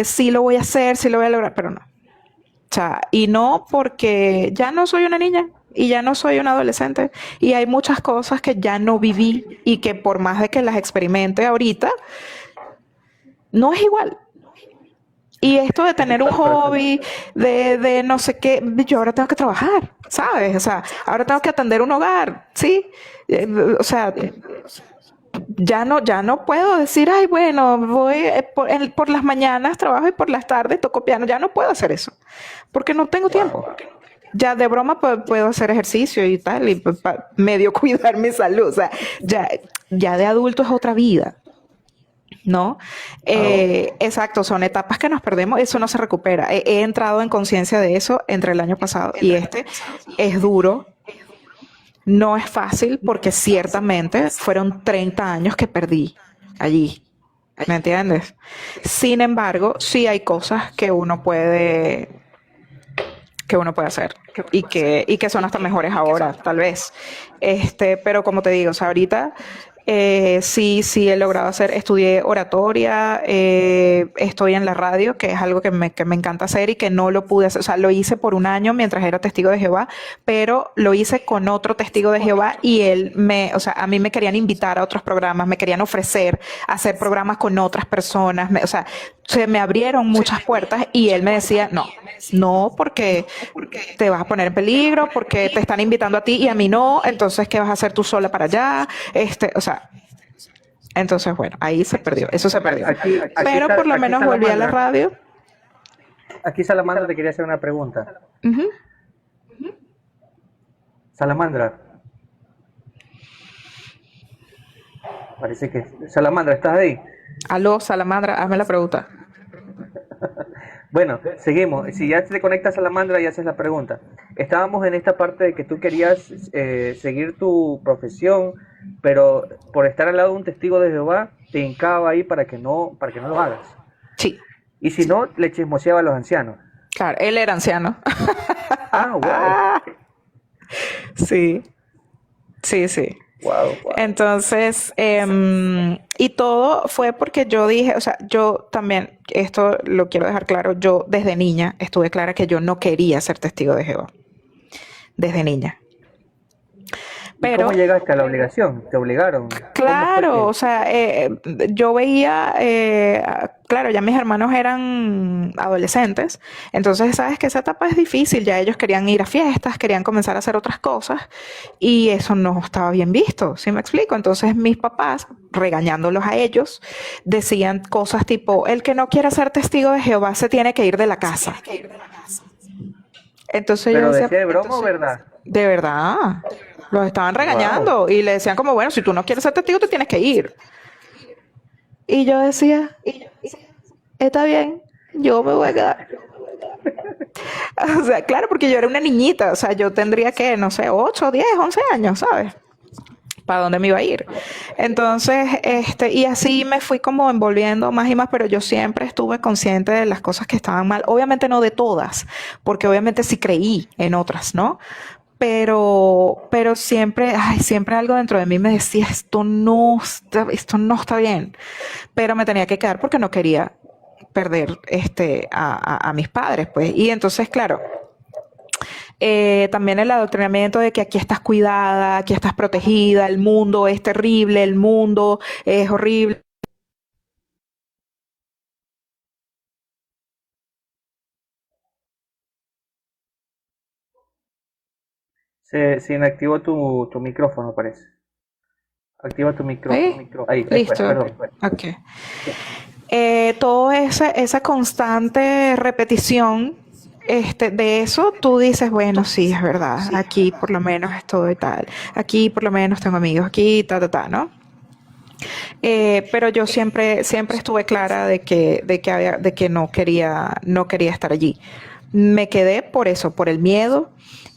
A: sí lo voy a hacer, sí lo voy a lograr, pero no. O sea, y no porque ya no soy una niña y ya no soy una adolescente y hay muchas cosas que ya no viví y que por más de que las experimente ahorita, no es igual. Y esto de tener un hobby, de no sé qué, yo ahora tengo que trabajar, ¿sabes? O sea, ahora tengo que atender un hogar, ¿sí? O sea, ya no puedo decir, ay, bueno, voy por las mañanas trabajo y por las tardes toco piano. Ya no puedo hacer eso, porque no tengo tiempo. Ya de broma puedo hacer ejercicio y tal, y medio cuidar mi salud. O sea, ya de adulto es otra vida. ¿No? Exacto, son etapas que nos perdemos, eso no se recupera. He entrado en conciencia de eso entre el año pasado y es duro, no es fácil porque ciertamente fueron 30 años que perdí allí, ¿me entiendes? Sin embargo, sí hay cosas que uno puede hacer y que son hasta mejores ahora, tal vez. Pero como te digo, o sea, ahorita Sí, he logrado hacer, estudié oratoria, estoy en la radio, que es algo que me encanta hacer y que no lo pude hacer, o sea, lo hice por un año mientras era testigo de Jehová, pero lo hice con otro testigo de Jehová y o sea, a mí me querían invitar a otros programas, me querían ofrecer hacer programas con otras personas, o sea, se me abrieron muchas puertas y él me decía, no, porque te vas a poner en peligro, porque te están invitando a ti y a mí no, entonces, ¿qué vas a hacer tú sola para allá? O sea, entonces, bueno, ahí se perdió, eso se perdió. Pero por lo menos volví a la radio.
B: Aquí Salamandra te quería hacer una pregunta.
A: Ujú.
B: Salamandra. Parece que... Salamandra, ¿estás ahí?
A: Aló, Salamandra, hazme la pregunta.
B: Bueno, seguimos. Si ya te conectas a Salamandra y haces la pregunta. Estábamos en esta parte de que tú querías seguir tu profesión, pero por estar al lado de un testigo de Jehová, te hincaba ahí para que no lo hagas.
A: Sí.
B: Y si no, le chismoseaba a los ancianos.
A: Claro, él era anciano.
B: Wow.
A: Sí, sí.
B: Wow.
A: Entonces, y todo fue porque yo dije, o sea, yo también, esto lo quiero dejar claro, yo desde niña estuve clara que yo no quería ser testigo de Jehová, desde niña.
B: Pero, ¿cómo llegaste a la obligación? ¿Te obligaron?
A: Claro, o sea, yo veía, claro, ya mis hermanos eran adolescentes, entonces sabes que esa etapa es difícil, ya ellos querían ir a fiestas, querían comenzar a hacer otras cosas y eso no estaba bien visto, ¿sí me explico? Entonces mis papás, regañándolos a ellos, decían cosas tipo, el que no quiera ser testigo de Jehová se tiene que ir de la casa. Entonces
B: ¿Pero
A: yo decía,
B: decía de broma o verdad?
A: De verdad. Los estaban regañando y le decían como, bueno, si tú no quieres ser testigo, te tienes que ir. Y yo decía, está bien, yo me voy a quedar. O sea, claro, porque yo era una niñita, o sea, yo tendría que, no sé, 8, 10, 11 años, ¿sabes? ¿Para dónde me iba a ir? Entonces, y así me fui como envolviendo más y más, pero yo siempre estuve consciente de las cosas que estaban mal. Obviamente no de todas, porque obviamente sí creí en otras, ¿no? Pero siempre algo dentro de mí me decía, esto no está bien. Pero me tenía que quedar porque no quería perder a mis padres, pues. Y entonces, claro, también el adoctrinamiento de que aquí estás cuidada, aquí estás protegida, el mundo es terrible, el mundo es horrible.
B: Se inactivó tu micrófono, parece. Activa tu micrófono. Ahí,
A: Listo.
B: perdón.
A: Ok. Toda esa constante repetición de eso, tú dices, bueno, sí, es verdad, aquí por lo menos estoy tal, aquí por lo menos tengo amigos, aquí, ¿no? Pero yo siempre estuve clara de que no quería estar allí. Me quedé por eso, por el miedo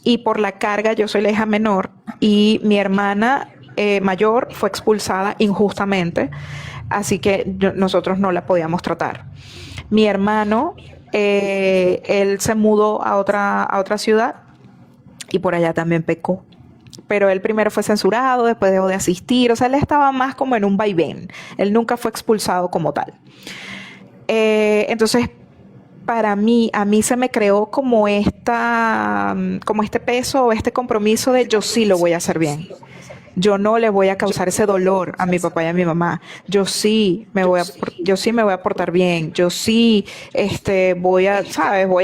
A: y por la carga. Yo soy la hija menor y mi hermana mayor fue expulsada injustamente, así que nosotros no la podíamos tratar. Mi hermano, él se mudó a otra ciudad y por allá también pecó. Pero él primero fue censurado, después dejó de asistir, o sea, él estaba más como en un vaivén. Él nunca fue expulsado como tal. Entonces, a mí se me creó como este peso o este compromiso de yo sí lo voy a hacer bien. Yo no le voy a causar ese dolor a mi papá y a mi mamá. Yo sí me voy a portar bien. Yo sí, voy a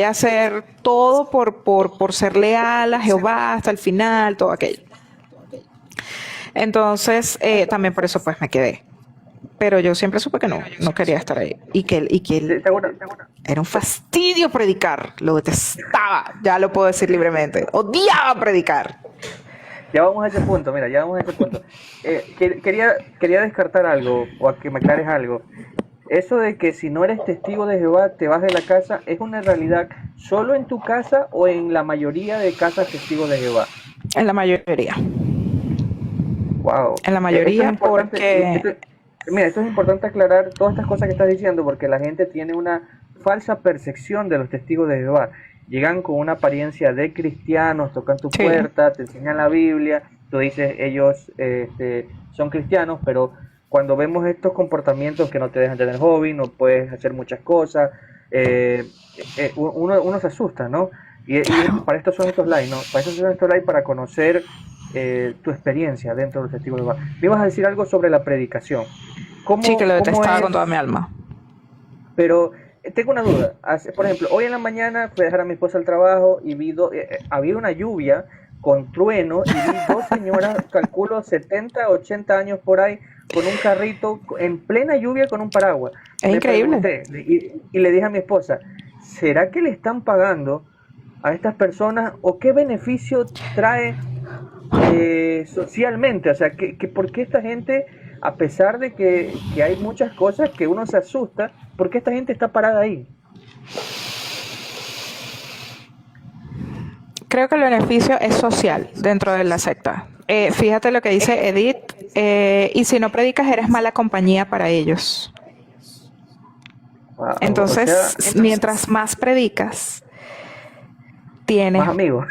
A: hacer todo por ser leal a Jehová hasta el final, todo aquello. Entonces, también por eso pues me quedé. Pero yo siempre supe que no quería estar ahí. Y que él era un fastidio predicar. Lo detestaba, ya lo puedo decir libremente. Odiaba predicar.
B: Ya vamos a ese punto, quería descartar algo, o a que me aclares algo. Eso de que si no eres testigo de Jehová te vas de la casa, ¿es una realidad solo en tu casa o en la mayoría de casas testigos de Jehová?
A: En la mayoría.
B: Wow.
A: En la mayoría porque...
B: Mira, esto es importante aclarar todas estas cosas que estás diciendo porque la gente tiene una falsa percepción de los testigos de Jehová. Llegan con una apariencia de cristianos, tocan tu puerta, te enseñan la Biblia tú dices, ellos son cristianos, pero cuando vemos estos comportamientos que no te dejan tener hobby, no puedes hacer muchas cosas, uno se asusta, ¿no?
A: Claro.
B: Para esto son estos live, ¿no? Para eso son estos live, para conocer tu experiencia dentro de los testigos de Jehová. Me ibas a decir algo sobre la predicación.
A: Sí, que lo
B: Cómo
A: detestaba con
B: es?
A: toda mi alma.
B: Pero tengo una duda. Por ejemplo, hoy en la mañana fui a dejar a mi esposa al trabajo y había una lluvia con trueno y vi dos señoras, calculo 70, 80 años por ahí, con un carrito en plena lluvia con un paraguas.
A: Es
B: Me
A: increíble.
B: pregunté y le dije a mi esposa, ¿será que le están pagando a estas personas o qué beneficio trae socialmente? O sea, ¿por qué esta gente, a pesar de que hay muchas cosas que uno se asusta, por qué esta gente está parada ahí?
A: Creo que el beneficio es social dentro de la secta. Fíjate lo que dice Edith, y si no predicas eres mala compañía para ellos.
B: Wow, o sea,
A: Entonces, mientras más predicas,
B: más
A: tienes,
B: amigos.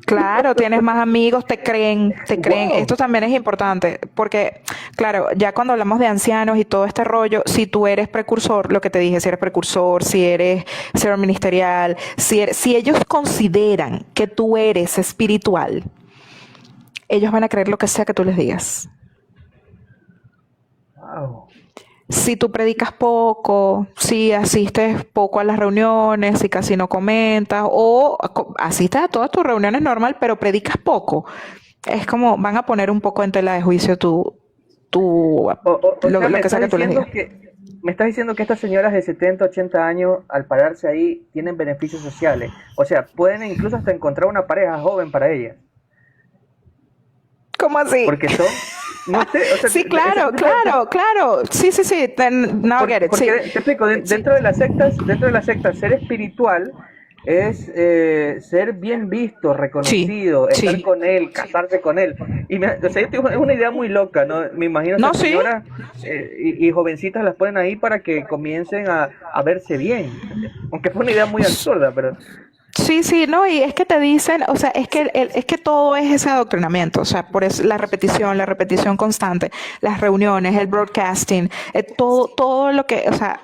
A: claro, tienes más amigos, te creen.
B: Wow.
A: Esto también es importante, porque, claro, ya cuando hablamos de ancianos y todo este rollo, si tú eres precursor, lo que te dije, si eres precursor, si eres ministerial, si ellos consideran que tú eres espiritual, ellos van a creer lo que sea que tú les digas.
B: Wow.
A: Si tú predicas poco, si asistes poco a las reuniones, si casi no comentas, o asistes a todas tus reuniones normal, pero predicas poco, es como van a poner un poco en tela de juicio
B: O sea,
A: lo que sea que tú les digas.
B: me estás diciendo que estas señoras de 70, 80 años, al pararse ahí, tienen beneficios sociales. O sea, pueden incluso hasta encontrar una pareja joven para ellas.
A: ¿Cómo así?
B: Porque son, no sé, o sea,
A: Sí, claro, claro, claro. Sí, sí, sí. Now I get it. Sí.
B: porque te explico,
A: Sí.
B: dentro de las sectas, ser espiritual es ser bien visto,
A: Sí,
B: reconocido, estar
A: sí.
B: con él, casarse con él. O sea, yo te digo, es una idea muy loca, ¿no? Me imagino a
A: No,
B: esas
A: sí.
B: señoras y jovencitas las ponen ahí para que comiencen a verse bien. Aunque fue una idea muy absurda, pero
A: Sí, sí, no, y es que te dicen, o sea, es que es que todo es ese adoctrinamiento, o sea, por eso la repetición constante, las reuniones, el broadcasting, todo lo que, o sea,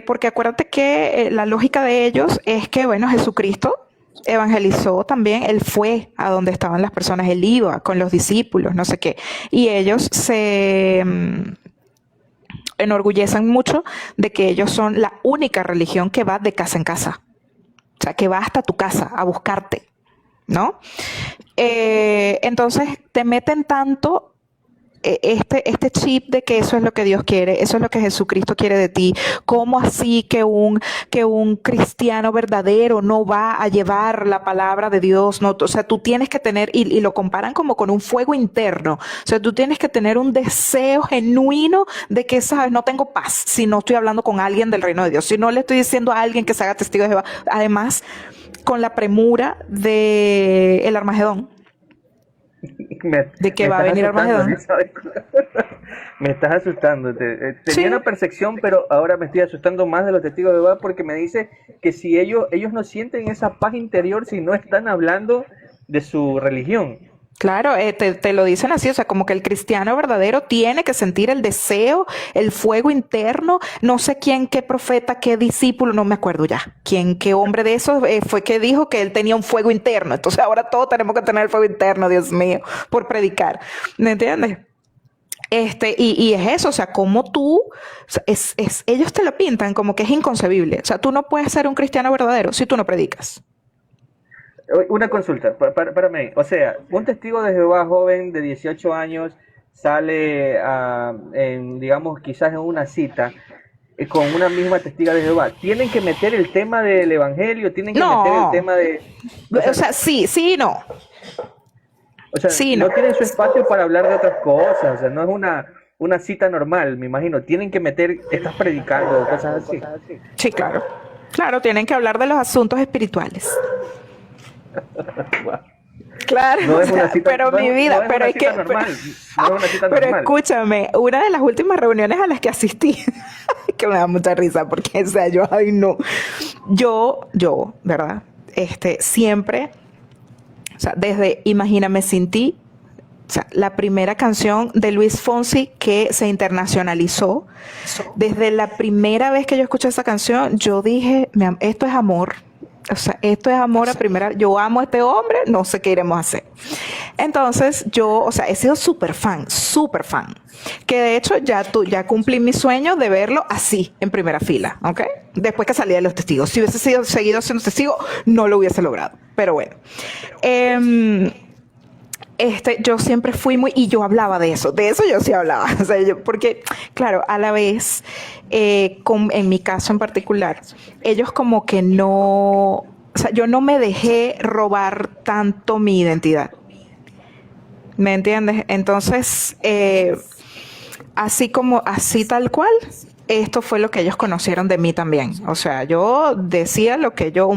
A: porque acuérdate que la lógica de ellos es que, bueno, Jesucristo evangelizó también, él fue a donde estaban las personas, él iba con los discípulos, no sé qué, y ellos se enorgullecen mucho de que ellos son la única religión que va de casa en casa. O sea, que va hasta tu casa a buscarte, ¿no? Entonces te meten tanto este chip de que eso es lo que Dios quiere, eso es lo que Jesucristo quiere de ti. ¿Cómo así que un cristiano verdadero no va a llevar la palabra de Dios? No, o sea, tú tienes que tener, y lo comparan como con un fuego interno. O sea, tú tienes que tener un deseo genuino de que, sabes, no tengo paz si no estoy hablando con alguien del reino de Dios, si no le estoy diciendo a alguien que se haga testigo de Jehová. Además, con la premura de el Armagedón,
B: me,
A: de que
B: me
A: va a
B: estás
A: venir
B: asustando,
A: Armagedón.
B: ¿sabes? Me estás asustando. Tenía
A: Sí,
B: una percepción, pero ahora me estoy asustando más de los testigos de Jehová porque me dice que si ellos no sienten esa paz interior si no están hablando de su religión.
A: claro, te lo dicen así, o sea, como que el cristiano verdadero tiene que sentir el deseo, el fuego interno. No sé quién, qué profeta, qué discípulo, no me acuerdo ya. Quién, qué hombre de esos fue que dijo que él tenía un fuego interno. Entonces ahora todos tenemos que tener el fuego interno, Dios mío, por predicar. ¿Me entiendes? Y es eso, o sea, como tú, o sea, ellos te lo pintan como que es inconcebible. O sea, tú no puedes ser un cristiano verdadero si tú no predicas.
B: Una consulta, para mí. O sea, un testigo de Jehová joven de 18 años sale, digamos, quizás en una cita con una misma testiga de Jehová. Tienen que meter el tema del evangelio, tienen que meter el
A: No,
B: tema de... O
A: o
B: sea,
A: sea, sí, sí, no, sí, no.
B: no tienen su espacio para hablar de otras cosas. O sea, no es una cita normal, me imagino. Tienen que meter, estás predicando, cosas así.
A: Sí, claro. Claro, tienen que hablar de los asuntos espirituales. Claro,
B: No
A: o
B: es una
A: sea,
B: cita,
A: pero mi vida,
B: no es
A: pero
B: una
A: es que,
B: cita normal. No es una cita
A: pero
B: normal.
A: escúchame, una de las últimas reuniones a las que asistí, que me da mucha risa, porque, o sea, yo, ay, no, ¿verdad? Siempre sea, desde Imagíname sin ti, o sea, la primera canción de Luis Fonsi que se internacionalizó. Desde la primera vez que yo escuché esa canción, yo dije, esto es amor. O sea, esto es amor a primera. Yo amo a este hombre, no sé qué iremos a hacer. Entonces, yo, o sea, he sido súper fan, súper fan. Que de hecho ya cumplí mi sueño de verlo así, en primera fila, ¿ok? Después que salí de Los Testigos. Si hubiese seguido siendo testigo, no lo hubiese logrado. Pero bueno. Yo siempre fui y yo hablaba de eso yo sí hablaba, o sea, porque, claro, a la vez, en mi caso en particular, ellos como que no, o sea, yo no me dejé robar tanto mi identidad, ¿me entiendes? Entonces, así tal cual, esto fue lo que ellos conocieron de mí también. O sea, yo decía lo que yo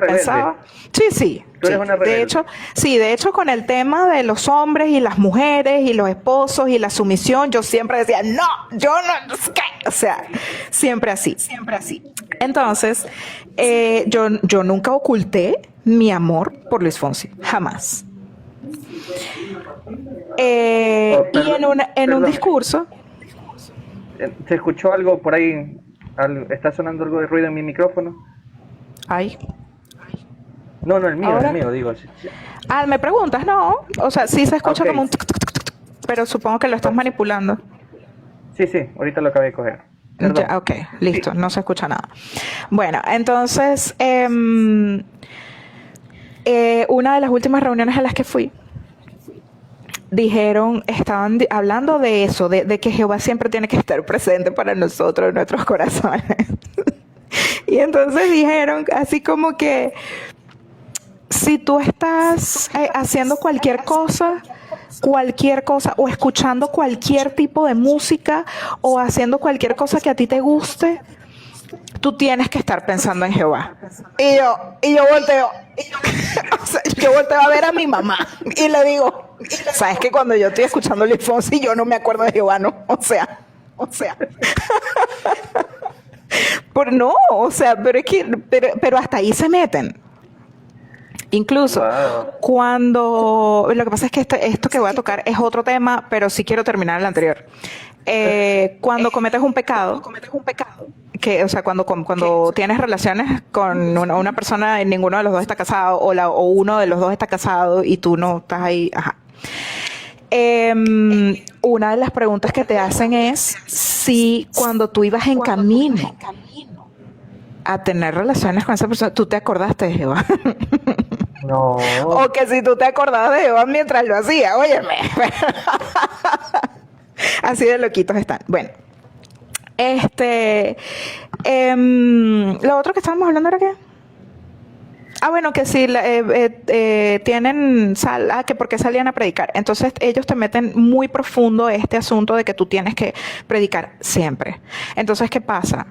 A: pensaba. Sí.
B: Tú eres una rebelde.
A: De hecho, con el tema de los hombres y las mujeres y los esposos y la sumisión, yo siempre decía, no, yo no, ¿qué? O sea, siempre así. Entonces, yo nunca oculté mi amor por Luis Fonsi, jamás. Y en un discurso.
B: ¿Se escuchó algo por ahí? ¿Está sonando algo de ruido en mi micrófono?
A: Ay.
B: No, el mío,
A: ¿Ahora?
B: el mío, digo.
A: ¿Me preguntas? No. O sea, sí se escucha
B: Okay.
A: como un pero supongo que lo estás manipulando.
B: Sí, ahorita lo acabé de coger. Perdón.
A: Ya, ok, listo, no se escucha nada. Bueno, entonces, una de las últimas reuniones a las que fui, estaban hablando de eso, de que Jehová siempre tiene que estar presente para nosotros en nuestros corazones. Y entonces dijeron así como que si tú estás haciendo cualquier cosa o escuchando cualquier tipo de música o haciendo cualquier cosa que a ti te guste, tú tienes que estar pensando en Jehová. Y yo volteo. O sea, yo volteo a ver a mi mamá y le digo, ¿sabes que cuando yo estoy escuchando Luis Fonsi yo no me acuerdo de Jehová, no? O sea. Pero hasta ahí se meten. Incluso cuando, lo que pasa es que esto que voy a tocar es otro tema, pero sí quiero terminar el anterior. Cuando cometes un pecado, o sea, cuando tienes relaciones con una persona y ninguno de los dos está casado, o uno de los dos está casado y tú no estás ahí, ajá. Una de las preguntas que te hacen es si cuando tú ibas en camino a tener relaciones con esa persona, tú te acordaste de Jehová.
B: No.
A: O que si tú te acordabas de Jehová mientras lo hacía, óyeme. Así de loquitos están. Bueno, lo otro que estábamos hablando era qué. Bueno, que si tienen que porque salían a predicar. Entonces ellos te meten muy profundo este asunto de que tú tienes que predicar siempre. Entonces, ¿qué pasa?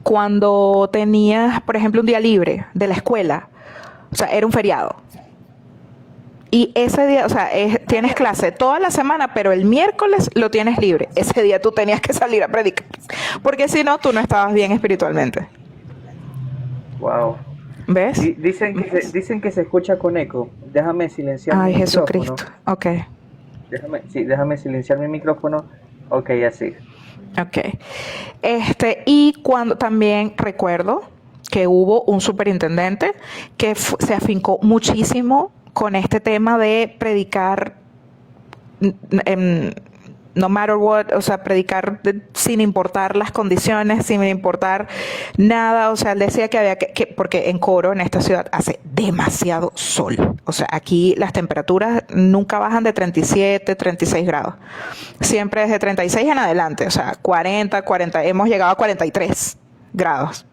A: Cuando tenías, por ejemplo, un día libre de la escuela, o sea, era un feriado. Y ese día, o sea, tienes clase toda la semana, pero el miércoles lo tienes libre. Ese día tú tenías que salir a predicar. Porque si no, tú no estabas bien espiritualmente.
B: Wow.
A: ¿Ves?
B: Dicen que se escucha con eco. Déjame silenciar mi micrófono.
A: Jesucristo. Ok.
B: Déjame silenciar mi micrófono. Ok, así.
A: Ok. Y cuando también recuerdo que hubo un superintendente que se afincó muchísimo con este tema de predicar no matter what, o sea, predicar sin importar las condiciones, sin importar nada. O sea, él decía que había porque en Coro, en esta ciudad, hace demasiado sol. O sea, aquí las temperaturas nunca bajan de 37, 36 grados. Siempre desde 36 en adelante, o sea, 40, hemos llegado a 43 grados.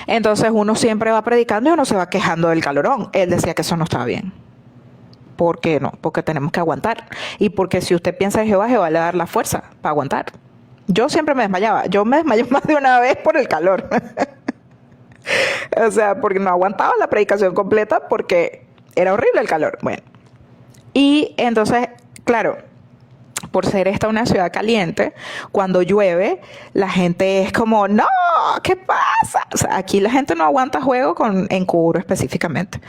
A: Entonces uno siempre va predicando y uno se va quejando del calorón. Él decía que eso no estaba bien. ¿Por qué no? Porque tenemos que aguantar. Y porque si usted piensa en Jehová, Jehová le va a dar la fuerza para aguantar. Yo siempre me desmayaba. Yo me desmayé más de una vez por el calor. O sea, porque no aguantaba la predicación completa porque era horrible el calor. Bueno. Y entonces, claro, por ser esta una ciudad caliente, cuando llueve, la gente es como, no, ¿qué pasa? O sea, aquí la gente no aguanta juego en Curo específicamente.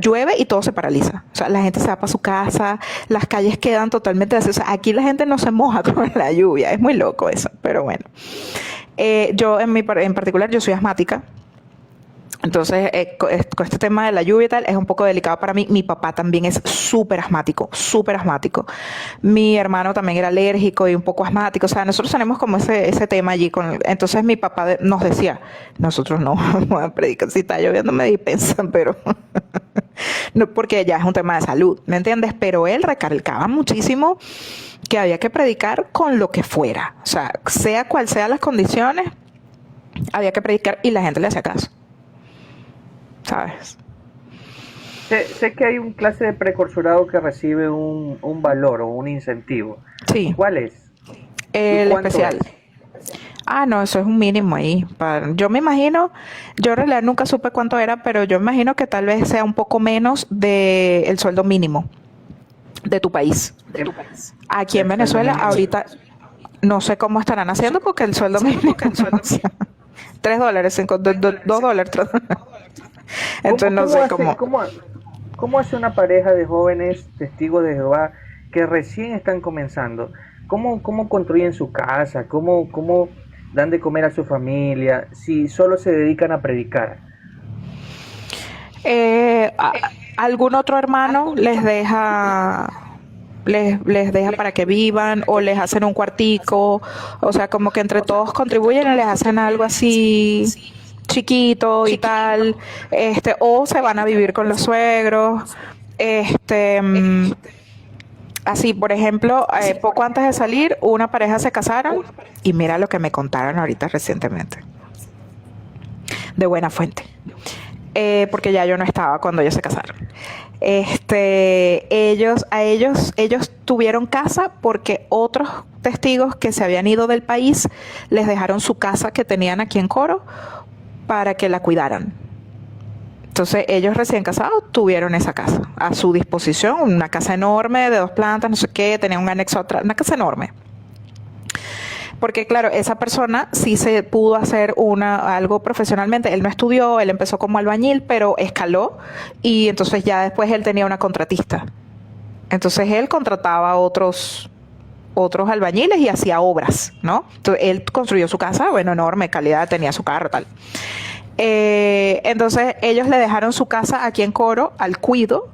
A: Llueve y todo se paraliza. O sea, la gente se va para su casa, las calles quedan totalmente vacías. O sea, aquí la gente no se moja con la lluvia. Es muy loco eso, pero bueno. Yo en particular, yo soy asmática. Entonces, con este tema de la lluvia y tal, es un poco delicado para mí. Mi papá también es súper asmático, súper asmático. Mi hermano también era alérgico y un poco asmático. O sea, nosotros tenemos como ese tema allí. Entonces, mi papá nos decía, nosotros no vamos a predicar. Si está lloviendo, me dispensan, pero no, porque ya es un tema de salud, ¿me entiendes? Pero él recalcaba muchísimo que había que predicar con lo que fuera. O sea cual sean las condiciones, había que predicar y la gente le hacía caso. ¿Sabes?
B: Sé que hay un clase de precursorado que recibe un valor o un incentivo.
A: Sí.
B: ¿Cuál es?
A: El especial. No, eso es un mínimo ahí. Yo me imagino, yo en realidad nunca supe cuánto era, pero yo me imagino que tal vez sea un poco menos del sueldo mínimo de tu país. Aquí en Venezuela, ahorita, no sé cómo estarán haciendo porque el sueldo mínimo $3, $2, entonces no sé cómo.
B: ¿Cómo hace una pareja de jóvenes testigos de Jehová que recién están comenzando? ¿Cómo construyen su casa? ¿Cómo dan de comer a su familia si solo se dedican a predicar?
A: Algún otro hermano les deja para que vivan o les hacen un cuartico, o sea, como que entre todos contribuyen y les hacen algo así chiquito y tal, o se van a vivir con los suegros, así, por ejemplo, poco antes de salir, una pareja se casaron y mira lo que me contaron ahorita recientemente, de buena fuente, porque ya yo no estaba cuando ellos se casaron. Ellos tuvieron casa porque otros testigos que se habían ido del país les dejaron su casa que tenían aquí en Coro para que la cuidaran. Entonces ellos recién casados tuvieron esa casa a su disposición, una casa enorme de 2 plantas, no sé qué, tenía un anexo atrás, una casa enorme. Porque claro, esa persona sí se pudo hacer algo profesionalmente. Él no estudió, él empezó como albañil, pero escaló y entonces ya después él tenía una contratista. Entonces él contrataba a otros albañiles y hacía obras, ¿no? Entonces él construyó su casa, bueno, enorme, calidad, tenía su carro, tal. Entonces ellos le dejaron su casa aquí en Coro al cuido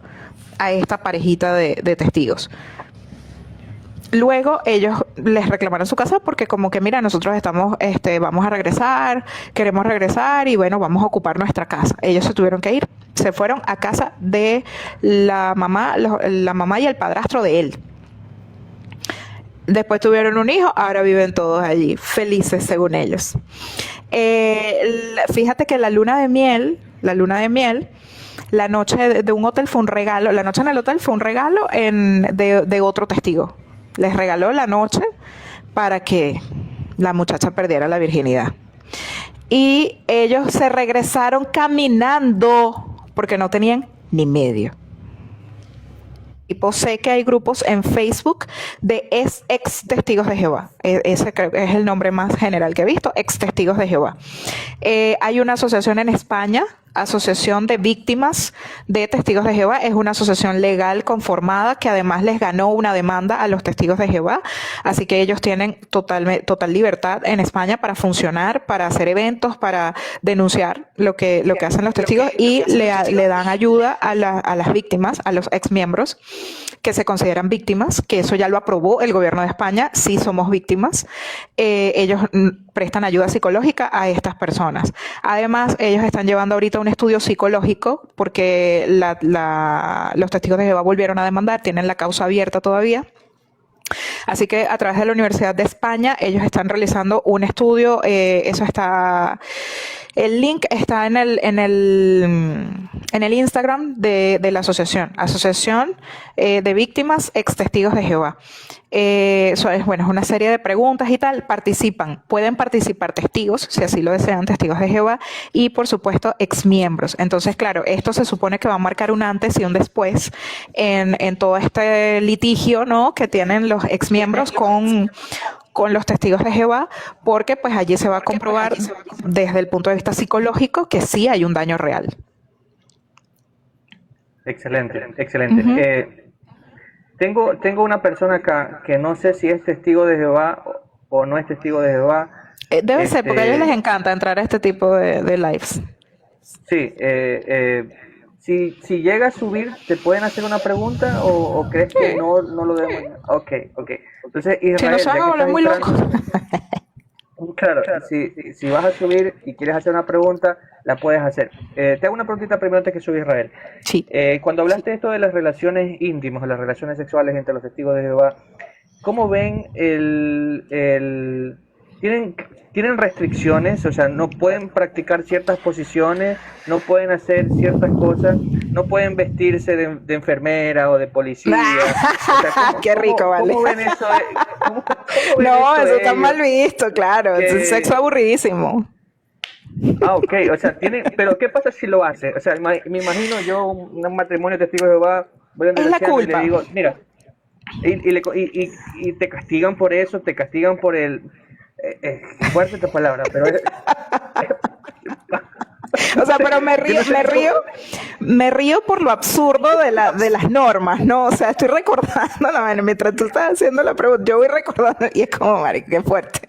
A: a esta parejita de testigos. Luego ellos les reclamaron su casa porque como que mira, nosotros vamos a regresar, queremos regresar y bueno, vamos a ocupar nuestra casa. Ellos se tuvieron que ir, se fueron a casa de la mamá y el padrastro de él. Después tuvieron un hijo, ahora viven todos allí, felices según ellos. Fíjate que la luna de miel, la noche de un hotel fue un regalo, la noche en el hotel fue un regalo de otro testigo. Les regaló la noche para que la muchacha perdiera la virginidad. Y ellos se regresaron caminando porque no tenían ni medio. Sé que hay grupos en Facebook de ex testigos de Jehová. Ese creo que es el nombre más general que he visto, ex testigos de Jehová. Hay una asociación en España, Asociación de Víctimas de Testigos de Jehová. Es una asociación legal conformada que además les ganó una demanda a los testigos de Jehová. Así que ellos tienen total libertad en España para funcionar, para hacer eventos, para denunciar lo que hacen los testigos y le dan ayuda a las víctimas, a los ex miembros que se consideran víctimas, que eso ya lo aprobó el gobierno de España, sí somos víctimas. Ellos prestan ayuda psicológica a estas personas. Además, ellos están llevando ahorita un estudio psicológico porque los testigos de Jehová volvieron a demandar, tienen la causa abierta todavía. Así que a través de la Universidad de España ellos están realizando un estudio, eso está El link está en el Instagram de la Asociación de Víctimas Ex Testigos de Jehová. Eso es, bueno, es una serie de preguntas y tal. Pueden participar testigos, si así lo desean, testigos de Jehová, y por supuesto exmiembros. Entonces, claro, esto se supone que va a marcar un antes y un después en todo este litigio, ¿no?, que tienen los exmiembros con los testigos de Jehová, porque pues allí se va a comprobar desde el punto de vista psicológico que sí hay un daño real.
B: Excelente, excelente. Tengo una persona acá que no sé si es testigo de Jehová o no es testigo de Jehová.
A: Debe ser, porque a ellos les encanta entrar a este tipo de lives.
B: Sí, si llega a subir, ¿te pueden hacer una pregunta o crees que no lo debemos? Ok. Entonces, Israel,
A: Si no se van a volver muy locos.
B: Claro, si vas a subir y quieres hacer una pregunta, la puedes hacer. Te hago una preguntita primero antes que suba Israel.
A: Sí.
B: Cuando hablaste esto de las relaciones íntimas, o las relaciones sexuales entre los testigos de Jehová, ¿cómo ven tienen restricciones? O sea, no pueden practicar ciertas posiciones, no pueden hacer ciertas cosas, no pueden vestirse de enfermera o de policía. O sea,
A: qué rico, ¿vale?
B: ¿Cómo ven eso? ¿Cómo
A: No, eso está
B: ellos?
A: mal visto, claro. Es un sexo aburridísimo.
B: Ok, o sea, pero ¿qué pasa si lo hace? O sea, me imagino yo un matrimonio de testigos de Jehová, voy a
A: Es la
B: y le
A: culpa.
B: digo, mira, y te castigan por eso, te castigan por el... fuerte esta palabra, pero...
A: O sea, pero me río por lo absurdo de las normas, ¿no? O sea, estoy recordando, mientras tú estás haciendo la pregunta, yo voy recordando y es como, marica, qué fuerte.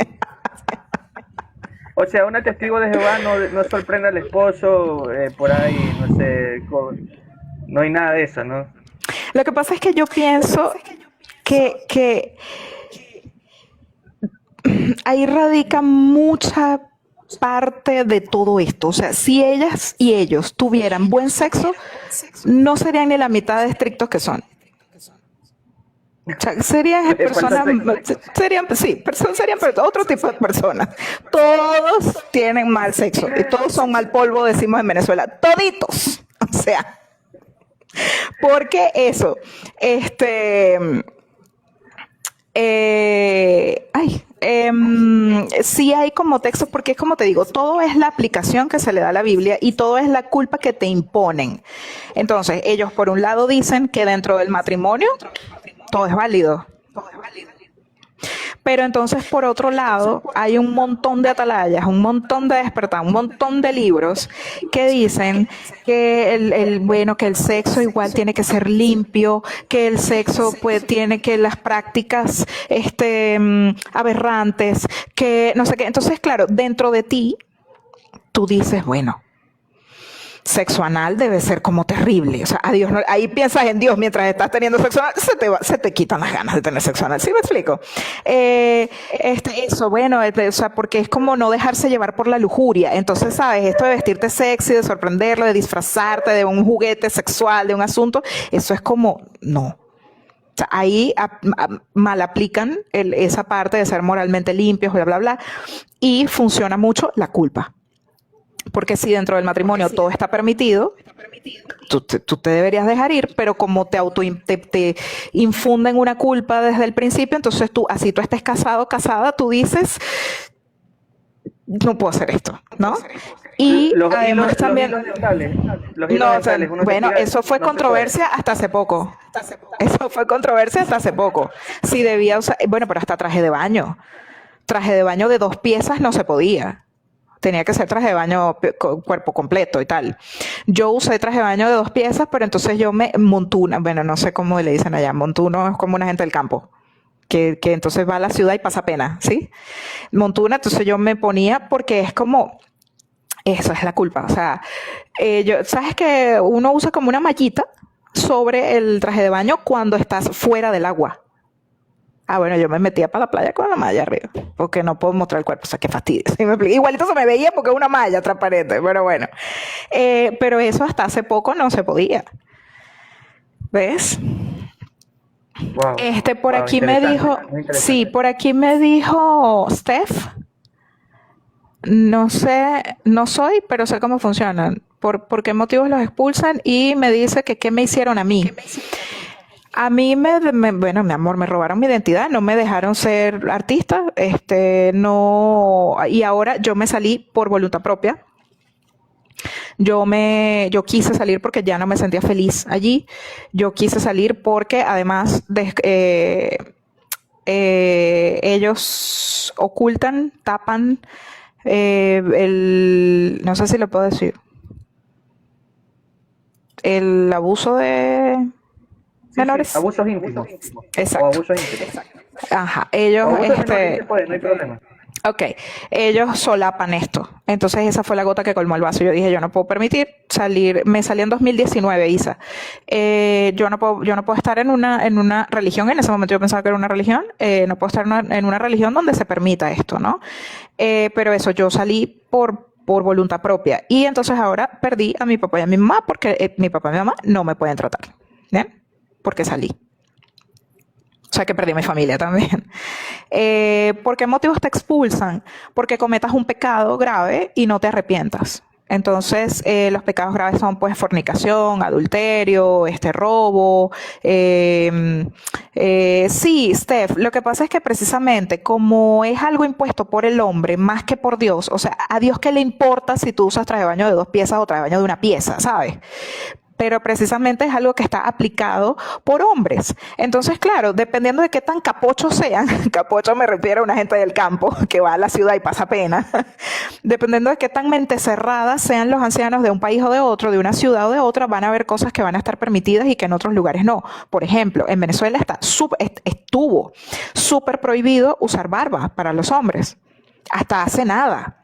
B: O sea, una testigo de Jehová no sorprende al esposo por ahí, no sé, no hay nada de eso, ¿no?
A: Lo que pasa es que yo pienso que ahí radica mucha parte de todo esto. O sea, si ellas y ellos tuvieran buen sexo, no serían ni la mitad de estrictos que son. O sea, serían otro tipo de personas. Todos tienen mal sexo y todos son mal polvo, decimos en Venezuela. Toditos. O sea, porque eso, sí hay como texto, porque es como te digo, todo es la aplicación que se le da a la Biblia y todo es la culpa que te imponen. Entonces, ellos por un lado dicen que dentro del matrimonio todo es válido. Pero entonces, por otro lado, hay un montón de atalayas, un montón de despertar, un montón de libros que dicen que que el sexo igual tiene que ser limpio, que el sexo pues tiene que las prácticas aberrantes, que no sé qué. Entonces, claro, dentro de ti, tú dices, bueno, sexo anal debe ser como terrible. O sea, a Dios ahí piensas en Dios mientras estás teniendo sexo anal, se te quitan las ganas de tener sexo anal. ¿Sí me explico? Eso, bueno, o sea, porque es como no dejarse llevar por la lujuria. Entonces, ¿sabes? Esto de vestirte sexy, de sorprenderlo, de disfrazarte de un juguete sexual, de un asunto, eso es como, no. O sea, ahí mal aplican esa parte de ser moralmente limpios, bla, bla, bla, y funciona mucho la culpa. Porque si dentro del matrimonio todo está permitido, tú te deberías dejar ir, pero como te infunden una culpa desde el principio, entonces tú estés casado, casada, tú dices, no puedo hacer esto, ¿no? Y además también... Bueno, eso fue controversia hasta hace poco. Eso fue controversia hasta hace poco. Si debía usar... Bueno, pero hasta traje de baño. Traje de baño de 2 piezas no se podía. Tenía que ser traje de baño cuerpo completo y tal. Yo usé traje de baño de 2 piezas, pero entonces yo me montuna, bueno, no sé cómo le dicen allá, montuno es como una gente del campo, que entonces va a la ciudad y pasa pena, ¿sí? Montuna, entonces yo me ponía porque es como, eso es la culpa, o sea, ¿sabes que uno usa como una mallita sobre el traje de baño cuando estás fuera del agua? Ah, bueno, yo me metía para la playa con la malla arriba, porque no puedo mostrar el cuerpo, o sea, qué fastidio. ¿Sí me explico? Igualito se me veía porque es una malla transparente, pero bueno. Pero eso hasta hace poco no se podía. ¿Ves?
B: Wow,
A: por aquí me dijo, sí, por aquí me dijo Steph, No sé, no soy, pero sé cómo funcionan. Por qué motivos los expulsan y me dice que qué me hicieron a mí. A mí bueno, mi amor, me robaron mi identidad, no me dejaron ser artista, no, y ahora yo me salí por voluntad propia. Yo quise salir porque ya no me sentía feliz allí. Yo quise salir porque además ellos ocultan, tapan no sé si lo puedo decir, el abuso de
B: Sí, sí,
A: menores.
B: abusos íntimos o
A: Exacto.
B: abusos íntimos.
A: Ajá,
B: O
A: ellos,
B: abusos menores se puede, no hay problema.
A: ok, ellos solapan esto. Entonces esa fue la gota que colmó el vaso. Yo dije, yo no puedo permitir salir, me salí en 2019, Isa. Yo no puedo estar en una religión, en ese momento yo pensaba que era una religión, no puedo estar en una religión donde se permita esto, ¿no? Pero eso, yo salí por voluntad propia. Y entonces ahora perdí a mi papá y a mi mamá porque mi papá y mi mamá no me pueden tratar, ¿bien? Porque salí. O sea que perdí a mi familia también. ¿Por qué motivos te expulsan? Porque cometas un pecado grave y no te arrepientas. Entonces, los pecados graves son pues fornicación, adulterio, robo. Sí, Steph, lo que pasa es que precisamente como es algo impuesto por el hombre más que por Dios, o sea, a Dios qué le importa si tú usas traje de baño de 2 piezas o traje de baño de una pieza, ¿sabes? Pero precisamente es algo que está aplicado por hombres. Entonces, claro, dependiendo de qué tan capochos sean, capocho me refiero a una gente del campo que va a la ciudad y pasa pena, dependiendo de qué tan mente cerradas sean los ancianos de un país o de otro, de una ciudad o de otra, van a haber cosas que van a estar permitidas y que en otros lugares no. Por ejemplo, en Venezuela estuvo súper prohibido usar barba para los hombres, hasta hace nada.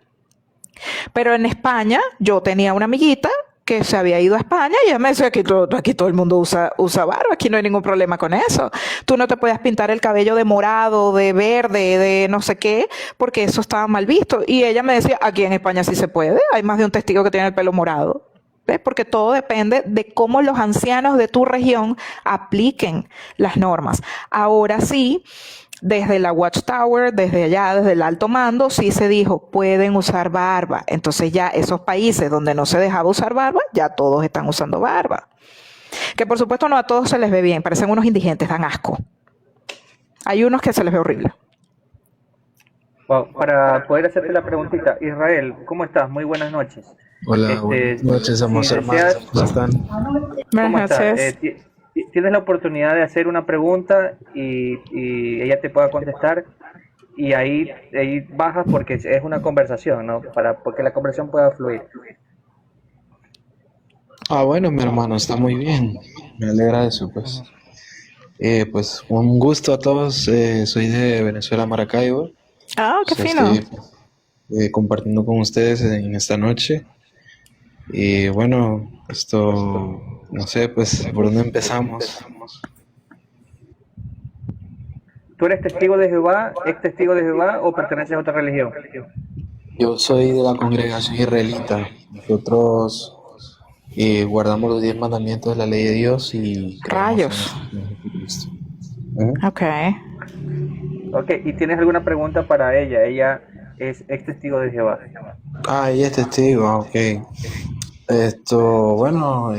A: Pero en España yo tenía una amiguita que se había ido a España y ella me decía que aquí todo el mundo usa barba, aquí no hay ningún problema con eso. Tú no te puedes pintar el cabello de morado, de verde, de no sé qué, porque eso estaba mal visto. Y ella me decía, aquí en España sí se puede, hay más de un testigo que tiene el pelo morado. ¿Ves? Porque todo depende de cómo los ancianos de tu región apliquen las normas. Ahora sí, desde la Watchtower, desde allá, desde el alto mando, sí se dijo, pueden usar barba. Entonces ya esos países donde no se dejaba usar barba, ya todos están usando barba. Que por supuesto no a todos se les ve bien, parecen unos indigentes, dan asco. Hay unos que se les ve horrible.
B: Wow, para poder hacerte la preguntita, Israel, ¿cómo estás? Muy buenas noches.
C: Hola, buenas noches,
B: Si
C: amos hermanos.
B: deseas,
C: ¿Cómo están?
B: ¿cómo
A: Buenas
B: estás?
A: noches.
B: Tienes la oportunidad de hacer una pregunta y ella te pueda contestar y ahí bajas porque es una conversación, ¿no? Porque la conversación pueda fluir.
C: Ah, bueno, mi hermano, está muy bien. Me alegra eso, pues. Pues un gusto a todos. Soy de Venezuela, Maracaibo.
A: Ah, qué fino.
C: Estoy compartiendo con ustedes en esta noche. Y bueno, no sé, pues, ¿por dónde empezamos?
B: ¿Tú eres testigo de Jehová, ex testigo de Jehová o perteneces a otra religión?
C: Yo soy de la congregación israelita. Nosotros guardamos los 10 mandamientos de la ley de Dios y creemos en
A: Rayos.
C: nuestro Señor Jesucristo. ¿Eh?
A: Ok.
B: Ok, ¿y tienes alguna pregunta para ella? Ella es ex testigo de Jehová.
C: Ah, ella es testigo, ok. Bueno,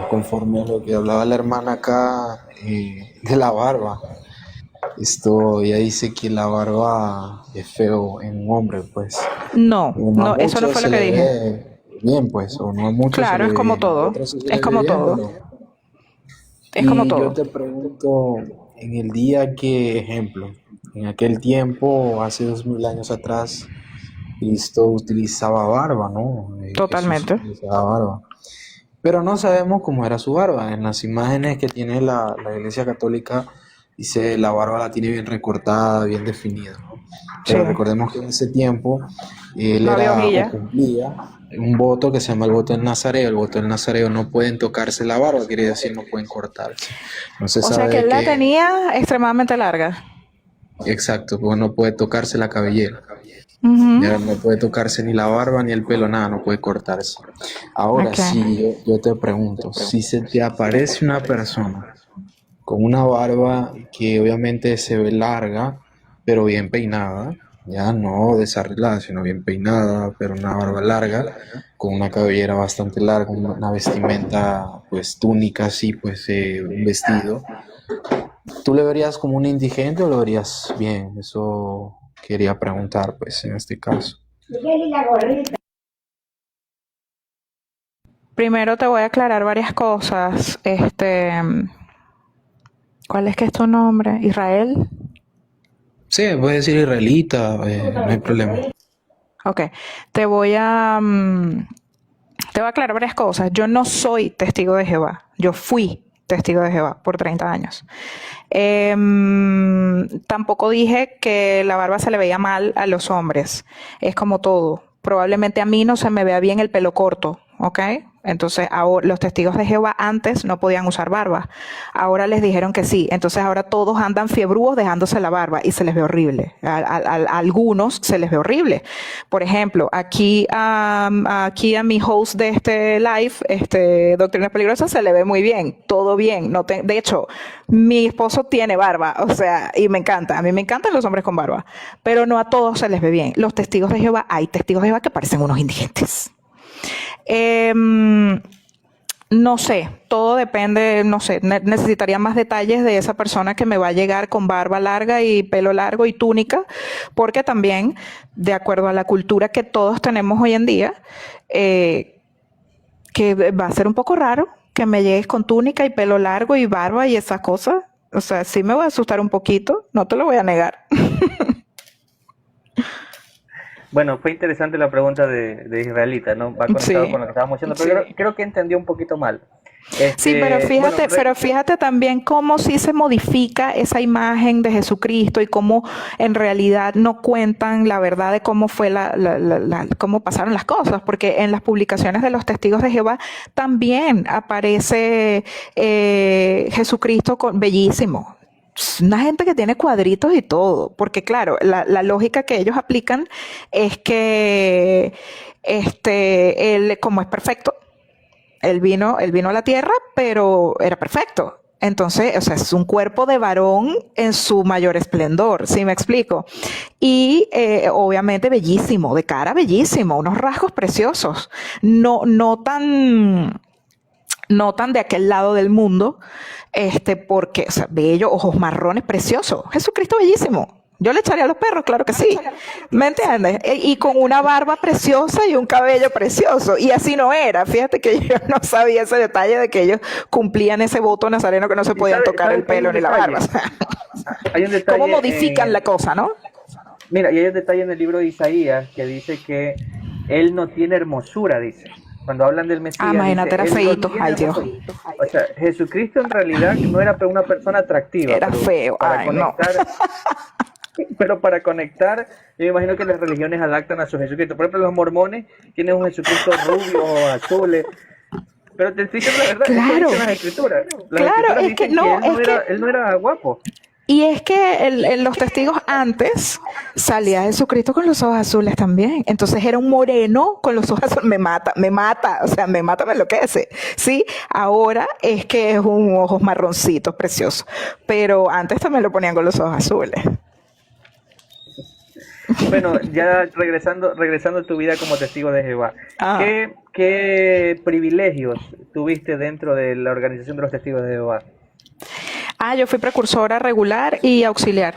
C: conforme a lo que hablaba la hermana acá de la barba, ella dice que la barba es feo en un hombre, pues.
A: No,
C: O no a
A: no, eso no
C: muchos
A: fue lo
C: se
A: que
C: le
A: dije.
C: ve bien, pues, o no a muchos se
A: Claro,
C: le
A: es
C: ve
A: como
C: bien, a
A: todo.
C: otros sí se
A: Es
C: les ve
A: como
C: bien,
A: todo.
C: pero...
A: Es como
C: Y yo
A: todo.
C: te pregunto, en el día que, ejemplo, en aquel tiempo, hace 2000 años atrás, Cristo utilizaba barba, ¿no? Jesús
A: Totalmente.
C: utilizaba barba. Pero no sabemos cómo era su barba. En las imágenes que tiene la Iglesia Católica, dice la barba la tiene bien recortada, bien definida, ¿no?
A: Sí.
C: Pero recordemos que en ese tiempo él
A: No había
C: era o
A: hojilla.
C: cumplía un voto que se llama el voto del Nazareo. El voto del Nazareo no pueden tocarse la barba, quiere decir no pueden cortarse. No se
A: O sea
C: sabe
A: que
C: de
A: él la
C: qué
A: tenía extremadamente larga.
C: exacto, porque no puede tocarse la cabellera.
A: Ujú.
C: Ya no puede tocarse ni la barba ni el pelo, nada, no puede cortarse. Ahora,
A: Ok.
C: si yo te pregunto, si se te aparece una persona con una barba que obviamente se ve larga, pero bien peinada, ya no desarreglada, sino bien peinada, pero una barba larga, con una cabellera bastante larga, una vestimenta, pues túnica así, pues un vestido. ¿Tú le verías como un indigente o lo verías bien? Eso quería preguntar, pues, en este caso.
A: Primero te voy a aclarar varias cosas. ¿Cuál es que es tu nombre? ¿Israel?
C: Sí, puedes decir israelita, no hay problema.
A: Ok. Te voy a, mm, te voy a aclarar varias cosas. Yo no soy testigo de Jehová. Yo fui testigo de Jehová por 30 años. Tampoco dije que la barba se le veía mal a los hombres. Es como todo. Probablemente a mí no se me vea bien el pelo corto, ¿ok? Entonces, ahora, los testigos de Jehová antes no podían usar barba. Ahora les dijeron que sí. Entonces, ahora todos andan fiebrúos dejándose la barba y se les ve horrible. A algunos se les ve horrible. Por ejemplo, aquí a mi host de este live, Doctrinas Peligrosas, se le ve muy bien, todo bien. De hecho, mi esposo tiene barba, o sea, y me encanta. A mí me encantan los hombres con barba, pero no a todos se les ve bien. Los testigos de Jehová, hay testigos de Jehová que parecen unos indigentes. No sé, todo depende, no sé, necesitaría más detalles de esa persona que me va a llegar con barba larga y pelo largo y túnica, porque también, de acuerdo a la cultura que todos tenemos hoy en día, que va a ser un poco raro que me llegues con túnica y pelo largo y barba y esas cosas. O sea, sí me voy a asustar un poquito, no te lo voy a negar.
B: Bueno, fue interesante la pregunta de israelita, ¿no? Va conectado
A: Sí.
B: con lo que estábamos diciendo, pero creo que entendió un poquito mal.
A: Sí,
B: Bueno,
A: pero fíjate también cómo sí se modifica esa imagen de Jesucristo y cómo en realidad no cuentan la verdad de cómo fue cómo pasaron las cosas, porque en las publicaciones de los testigos de Jehová también aparece Jesucristo bellísimo. Una gente que tiene cuadritos y todo, porque claro, la lógica que ellos aplican es que él, como es perfecto, él vino a la tierra, pero era perfecto. Entonces, o sea, es un cuerpo de varón en su mayor esplendor, ¿sí me explico? Y obviamente bellísimo, de cara bellísimo, unos rasgos preciosos, no tan de aquel lado del mundo, porque, o sea, bello, ojos marrones, precioso. Jesucristo bellísimo. Yo le echaría a los perros, claro que sí. ¿Me entiendes? Y con una barba preciosa y un cabello precioso. Y así no era. Fíjate que yo no sabía ese detalle de que ellos cumplían ese voto nazareno que no se
B: y
A: podían tocar el
B: que hay
A: pelo
B: un
A: ni la
B: detalle,
A: barba. O sea,
B: hay un
A: ¿cómo
B: detalle
A: modifican la cosa, no?
B: mira, y hay un detalle en el libro de Isaías que dice que él no tiene hermosura, dice. Cuando hablan del
A: Ah,
B: Mesías, dice,
A: imagínate, era
B: él no
A: feíto.
B: tiene
A: Ay, Dios.
B: hermosura. O sea, Jesucristo en realidad no era una persona atractiva,
A: Era
B: pero
A: feo.
B: para
A: Ay, no.
B: conectar, pero para conectar, yo me imagino que las religiones adaptan a su Jesucristo. Por ejemplo, los mormones tienen un Jesucristo rubio o azul, pero te estoy diciendo la verdad, eso
A: Claro.
B: dicen las escrituras. Las
A: Claro,
B: escrituras
A: es que
B: dicen que
A: no,
B: él no era guapo.
A: y es que los testigos antes salía Jesucristo con los ojos azules también. Entonces era un moreno con los ojos azules. O sea, me enloquece. Sí, ahora es que es un ojos marroncitos precioso. Pero antes también lo ponían con los ojos azules.
B: Bueno, ya regresando a tu vida como testigo de Jehová,
A: Ah.
B: ¿qué privilegios tuviste dentro de la organización de los testigos de Jehová?
A: Yo fui precursora regular y auxiliar.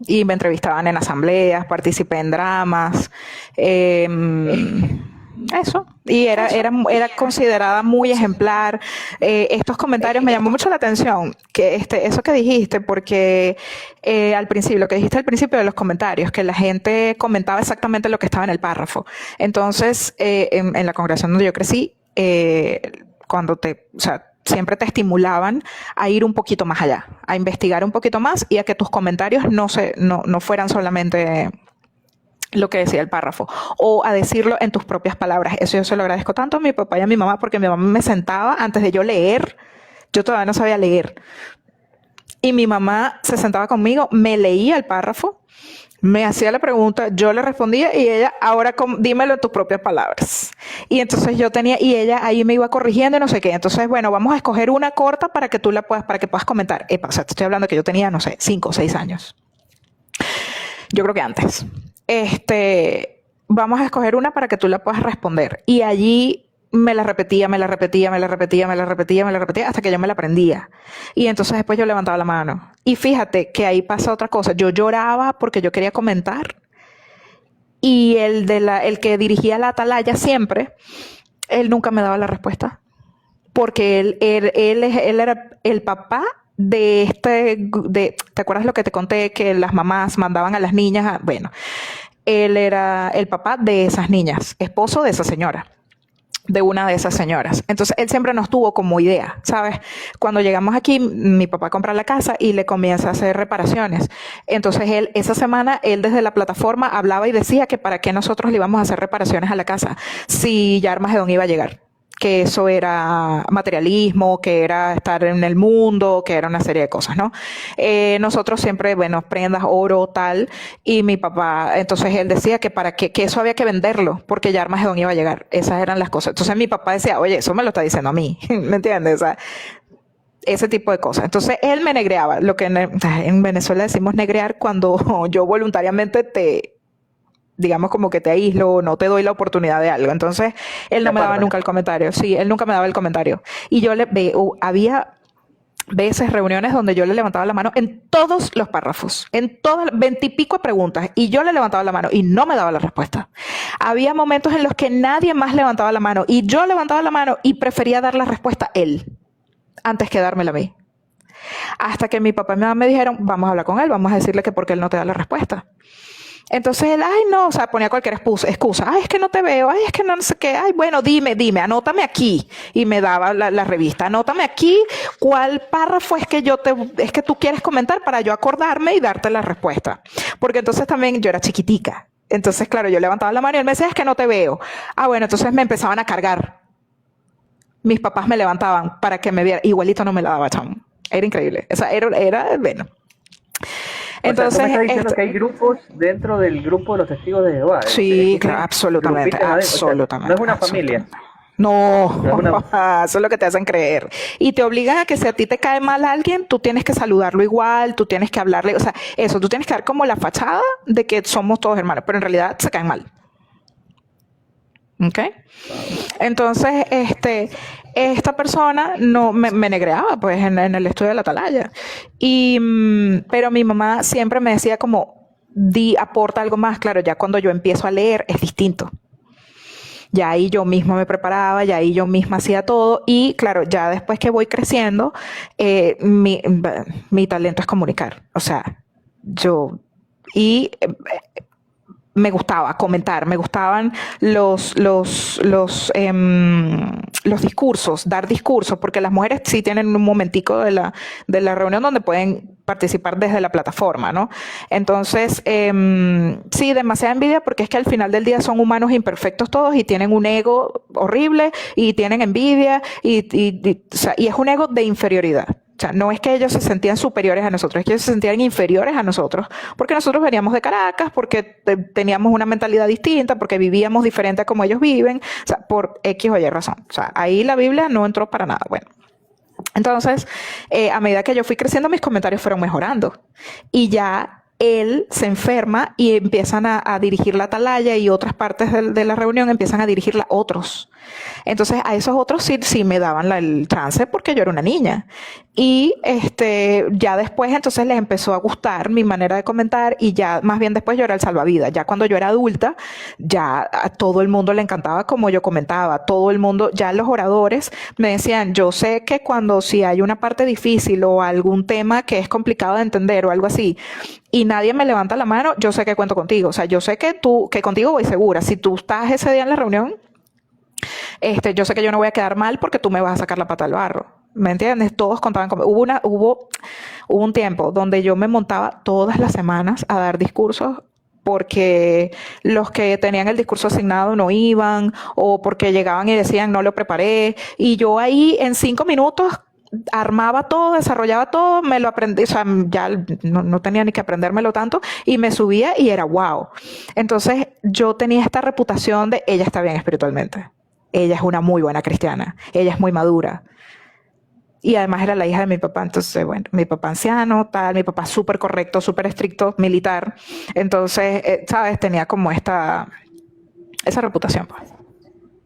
A: Y me entrevistaban en asambleas, participé en dramas. Eso. Y era considerada muy ejemplar. Estos comentarios me llamó mucho la atención, que eso que dijiste, porque al principio, lo que dijiste al principio de los comentarios, que la gente comentaba exactamente lo que estaba en el párrafo. Entonces, en la congregación donde yo crecí, o sea, siempre te estimulaban a ir un poquito más allá, a investigar un poquito más y a que tus comentarios no fueran solamente lo que decía el párrafo, o a decirlo en tus propias palabras. Eso yo se lo agradezco tanto a mi papá y a mi mamá, porque mi mamá me sentaba antes de yo leer. Yo todavía no sabía leer. Y mi mamá se sentaba conmigo, me leía el párrafo, me hacía la pregunta, yo le respondía y ella, ahora dímelo en tus propias palabras. Y entonces y ella ahí me iba corrigiendo y no sé qué. Entonces, bueno, vamos a escoger una corta para que para que puedas comentar. O sea, te estoy hablando que yo tenía, no sé, 5 o 6 años. Yo creo que antes. Vamos a escoger una para que tú la puedas responder. Y allí me la repetía, hasta que yo me la aprendía. Y entonces después yo levantaba la mano. Y fíjate que ahí pasa otra cosa. Yo lloraba porque yo quería comentar. Y el que dirigía la atalaya siempre, él nunca me daba la respuesta. Porque él era el papá ¿te acuerdas lo que te conté? Que las mamás mandaban a las niñas bueno, él era el papá de esas niñas, esposo de esa señora, de una de esas señoras. Entonces, él siempre nos tuvo como idea, ¿sabes? Cuando llegamos aquí, mi papá compra la casa y le comienza a hacer reparaciones. Entonces, esa semana, él desde la plataforma hablaba y decía que para qué nosotros le íbamos a hacer reparaciones a la casa si ya Armagedón iba a llegar. Que eso era materialismo, que era estar en el mundo, que era una serie de cosas, ¿no? Nosotros siempre, bueno, prendas, oro, tal, y mi papá, entonces él decía que para que eso había que venderlo, porque ya Armagedón iba a llegar. Esas eran las cosas. Entonces mi papá decía, oye, eso me lo está diciendo a mí, ¿me entiendes? O sea, ese tipo de cosas. Entonces él me negreaba, lo que en Venezuela decimos negrear cuando yo voluntariamente digamos como que te aíslo, no te doy la oportunidad de algo. Entonces, él no me daba nunca el comentario. Sí, él nunca me daba el comentario. Y había veces, reuniones donde yo le levantaba la mano en todos los párrafos, en todas, 20 y pico de preguntas, y yo le levantaba la mano y no me daba la respuesta. Había momentos en los que nadie más levantaba la mano y yo levantaba la mano y prefería dar la respuesta él, antes que dármela a mí. Hasta que mi papá y mi mamá me dijeron, vamos a hablar con él, vamos a decirle que porque él no te da la respuesta. Entonces él, no, o sea, ponía cualquier excusa, es que no te veo, es que no sé qué, bueno, dime, anótame aquí. Y me daba la revista, anótame aquí cuál párrafo es que tú quieres comentar para yo acordarme y darte la respuesta. Porque entonces también yo era chiquitica. Entonces, claro, yo levantaba la mano y él me decía, es que no te veo. Bueno, entonces me empezaban a cargar. Mis papás me levantaban para que me viera. Igualito no me la daba, chamo. Era increíble. O sea, era bueno.
B: Entonces, ¿tú me estás diciendo que hay grupos dentro del grupo de los testigos de Jehová?
A: Sí, claro, absolutamente. O sea,
B: no es una familia.
A: No, eso es lo que te hacen creer. Y te obligan a que si a ti te cae mal alguien, tú tienes que saludarlo igual, tú tienes que hablarle, o sea, tú tienes que dar como la fachada de que somos todos hermanos, pero en realidad se caen mal. ¿Ok? Entonces, esta persona no me negreaba pues en el estudio de la atalaya. Pero mi mamá siempre me decía como, aporta algo más. Claro, ya cuando yo empiezo a leer es distinto. Ya ahí yo misma me preparaba, ya ahí yo misma hacía todo. Y claro, ya después que voy creciendo, mi talento es comunicar. O sea, me gustaba comentar, me gustaban los discursos, dar discursos, porque las mujeres sí tienen un momentico de la reunión donde pueden participar desde la plataforma, ¿no? Entonces, sí, demasiada envidia, porque es que al final del día son humanos imperfectos todos y tienen un ego horrible y tienen envidia y es un ego de inferioridad. O sea, no es que ellos se sentían superiores a nosotros, es que ellos se sentían inferiores a nosotros, porque nosotros veníamos de Caracas, porque teníamos una mentalidad distinta, porque vivíamos diferente a como ellos viven, o sea, por X o Y razón. O sea, ahí la Biblia no entró para nada. Bueno, entonces, a medida que yo fui creciendo, mis comentarios fueron mejorando. Y ya él se enferma y empiezan a dirigir la atalaya y otras partes de la reunión empiezan a dirigirla otros. Entonces a esos otros sí me daban el chance porque yo era una niña. Y ya después entonces les empezó a gustar mi manera de comentar y ya más bien después yo era el salvavidas. Ya cuando yo era adulta, ya a todo el mundo le encantaba como yo comentaba. Todo el mundo, ya los oradores me decían, yo sé que si hay una parte difícil o algún tema que es complicado de entender o algo así, y nadie me levanta la mano, yo sé que cuento contigo. O sea, yo sé que contigo voy segura. Si tú estás ese día en la reunión, yo sé que yo no voy a quedar mal porque tú me vas a sacar la pata del barro. ¿Me entiendes? Todos contaban conmigo. Hubo un tiempo donde yo me montaba todas las semanas a dar discursos porque los que tenían el discurso asignado no iban o porque llegaban y decían no lo preparé. Y yo ahí en 5 minutos armaba todo, desarrollaba todo, me lo aprendí, o sea, ya no tenía ni que aprendérmelo tanto y me subía y era wow. Entonces yo tenía esta reputación de ella está bien espiritualmente. Ella es una muy buena cristiana. Ella es muy madura. Y además era la hija de mi papá, entonces, bueno, mi papá anciano, tal, mi papá súper correcto, súper estricto, militar. Entonces, ¿sabes? Tenía como esa reputación, pues.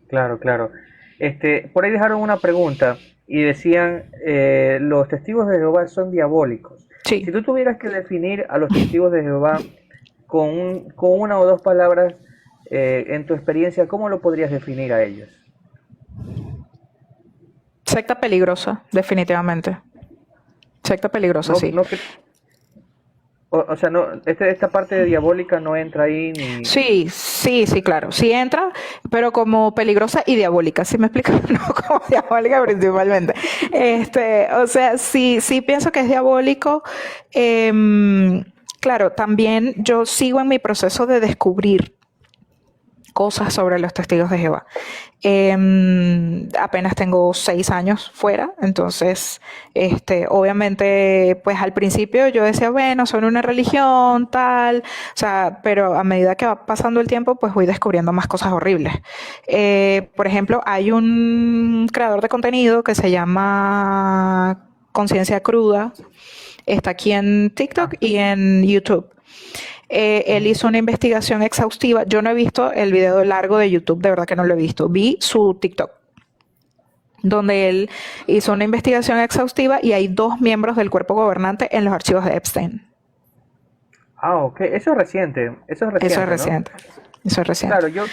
B: Claro, claro. Por ahí dejaron una pregunta y decían, los testigos de Jehová son diabólicos.
A: Sí.
B: Si tú tuvieras que definir a los testigos de Jehová con una o dos palabras, en tu experiencia, ¿cómo lo podrías definir a ellos?
A: Secta peligrosa, definitivamente. Secta peligrosa,
B: No,
A: sí.
B: no que, o sea, no, esta parte de diabólica no entra ahí ni...
A: Sí, sí, sí, claro. Sí entra, pero como peligrosa y diabólica, ¿sí me explico? No como diabólica principalmente. O sea, sí, sí pienso que es diabólico. Claro, también yo sigo en mi proceso de descubrir cosas sobre los testigos de Jehová. Apenas tengo 6 años fuera, entonces, obviamente, pues al principio yo decía, bueno, son una religión, tal, o sea, pero a medida que va pasando el tiempo, pues voy descubriendo más cosas horribles. Por ejemplo, hay un creador de contenido que se llama Conciencia Cruda, está aquí en TikTok y en YouTube. Él hizo una investigación exhaustiva. Yo no he visto el video largo de YouTube, de verdad que no lo he visto. Vi su TikTok, donde él hizo una investigación exhaustiva y hay 2 miembros del cuerpo gobernante en los archivos de Epstein.
B: Ah, ok, eso es reciente,
A: Eso es
B: ¿no?
A: reciente. Eso es reciente.
B: Claro, yo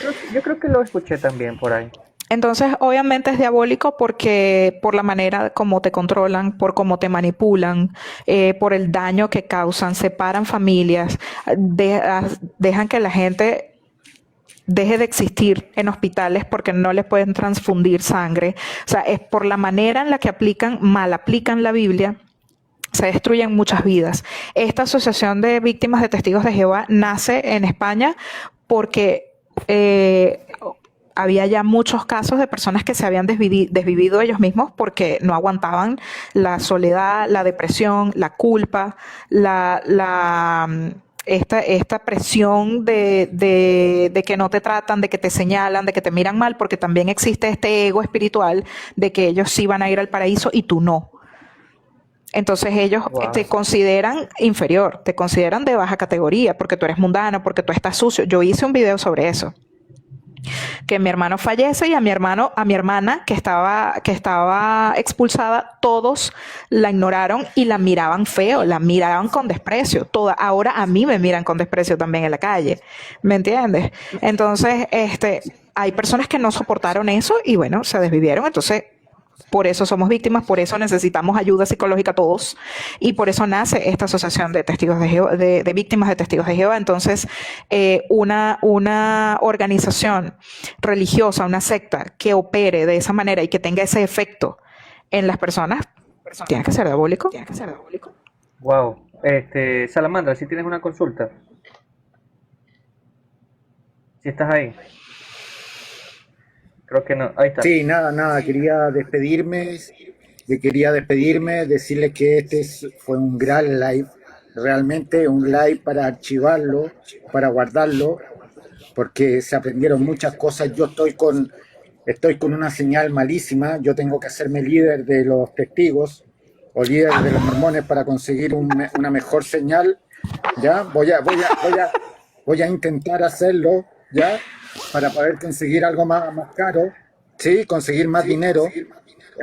B: creo que lo escuché también por ahí.
A: Entonces, obviamente es diabólico porque por la manera como te controlan, por cómo te manipulan, por el daño que causan, separan familias, dejan que la gente deje de existir en hospitales porque no les pueden transfundir sangre. O sea, es por la manera en la que mal aplican la Biblia. Se destruyen muchas vidas. Esta asociación de víctimas de testigos de Jehová nace en España porque había ya muchos casos de personas que se habían desvivido ellos mismos porque no aguantaban la soledad, la depresión, la culpa, esta presión de que no te tratan, de que te señalan, de que te miran mal, porque también existe este ego espiritual de que ellos sí van a ir al paraíso y tú no. Entonces ellos
B: Wow.
A: te consideran inferior, te consideran de baja categoría porque tú eres mundano, porque tú estás sucio. Yo hice un video sobre eso. Que mi hermano fallece y a mi hermana que estaba expulsada, todos la ignoraron y la miraban feo, la miraban con desprecio. Ahora a mí me miran con desprecio también en la calle, ¿me entiendes? Entonces, hay personas que no soportaron eso y bueno, se desvivieron. Entonces, por eso somos víctimas, por eso necesitamos ayuda psicológica todos y por eso nace esta asociación de testigos de Jehová, de víctimas de testigos de Jehová. Entonces, una organización religiosa, una secta que opere de esa manera y que tenga ese efecto en las personas, tiene que ser diabólico.
B: Wow. Salamandra, si tienes una consulta, si estás ahí. Creo que no, ahí está.
D: Sí, nada, quería despedirme, decirles que fue un gran live, realmente un live para archivarlo, para guardarlo, porque se aprendieron muchas cosas. Yo estoy con una señal malísima, yo tengo que hacerme líder de los testigos o líder de los mormones para conseguir una mejor señal, ¿ya? Voy a intentar hacerlo, ¿ya? Para poder conseguir algo más caro, ¿sí? Conseguir más dinero.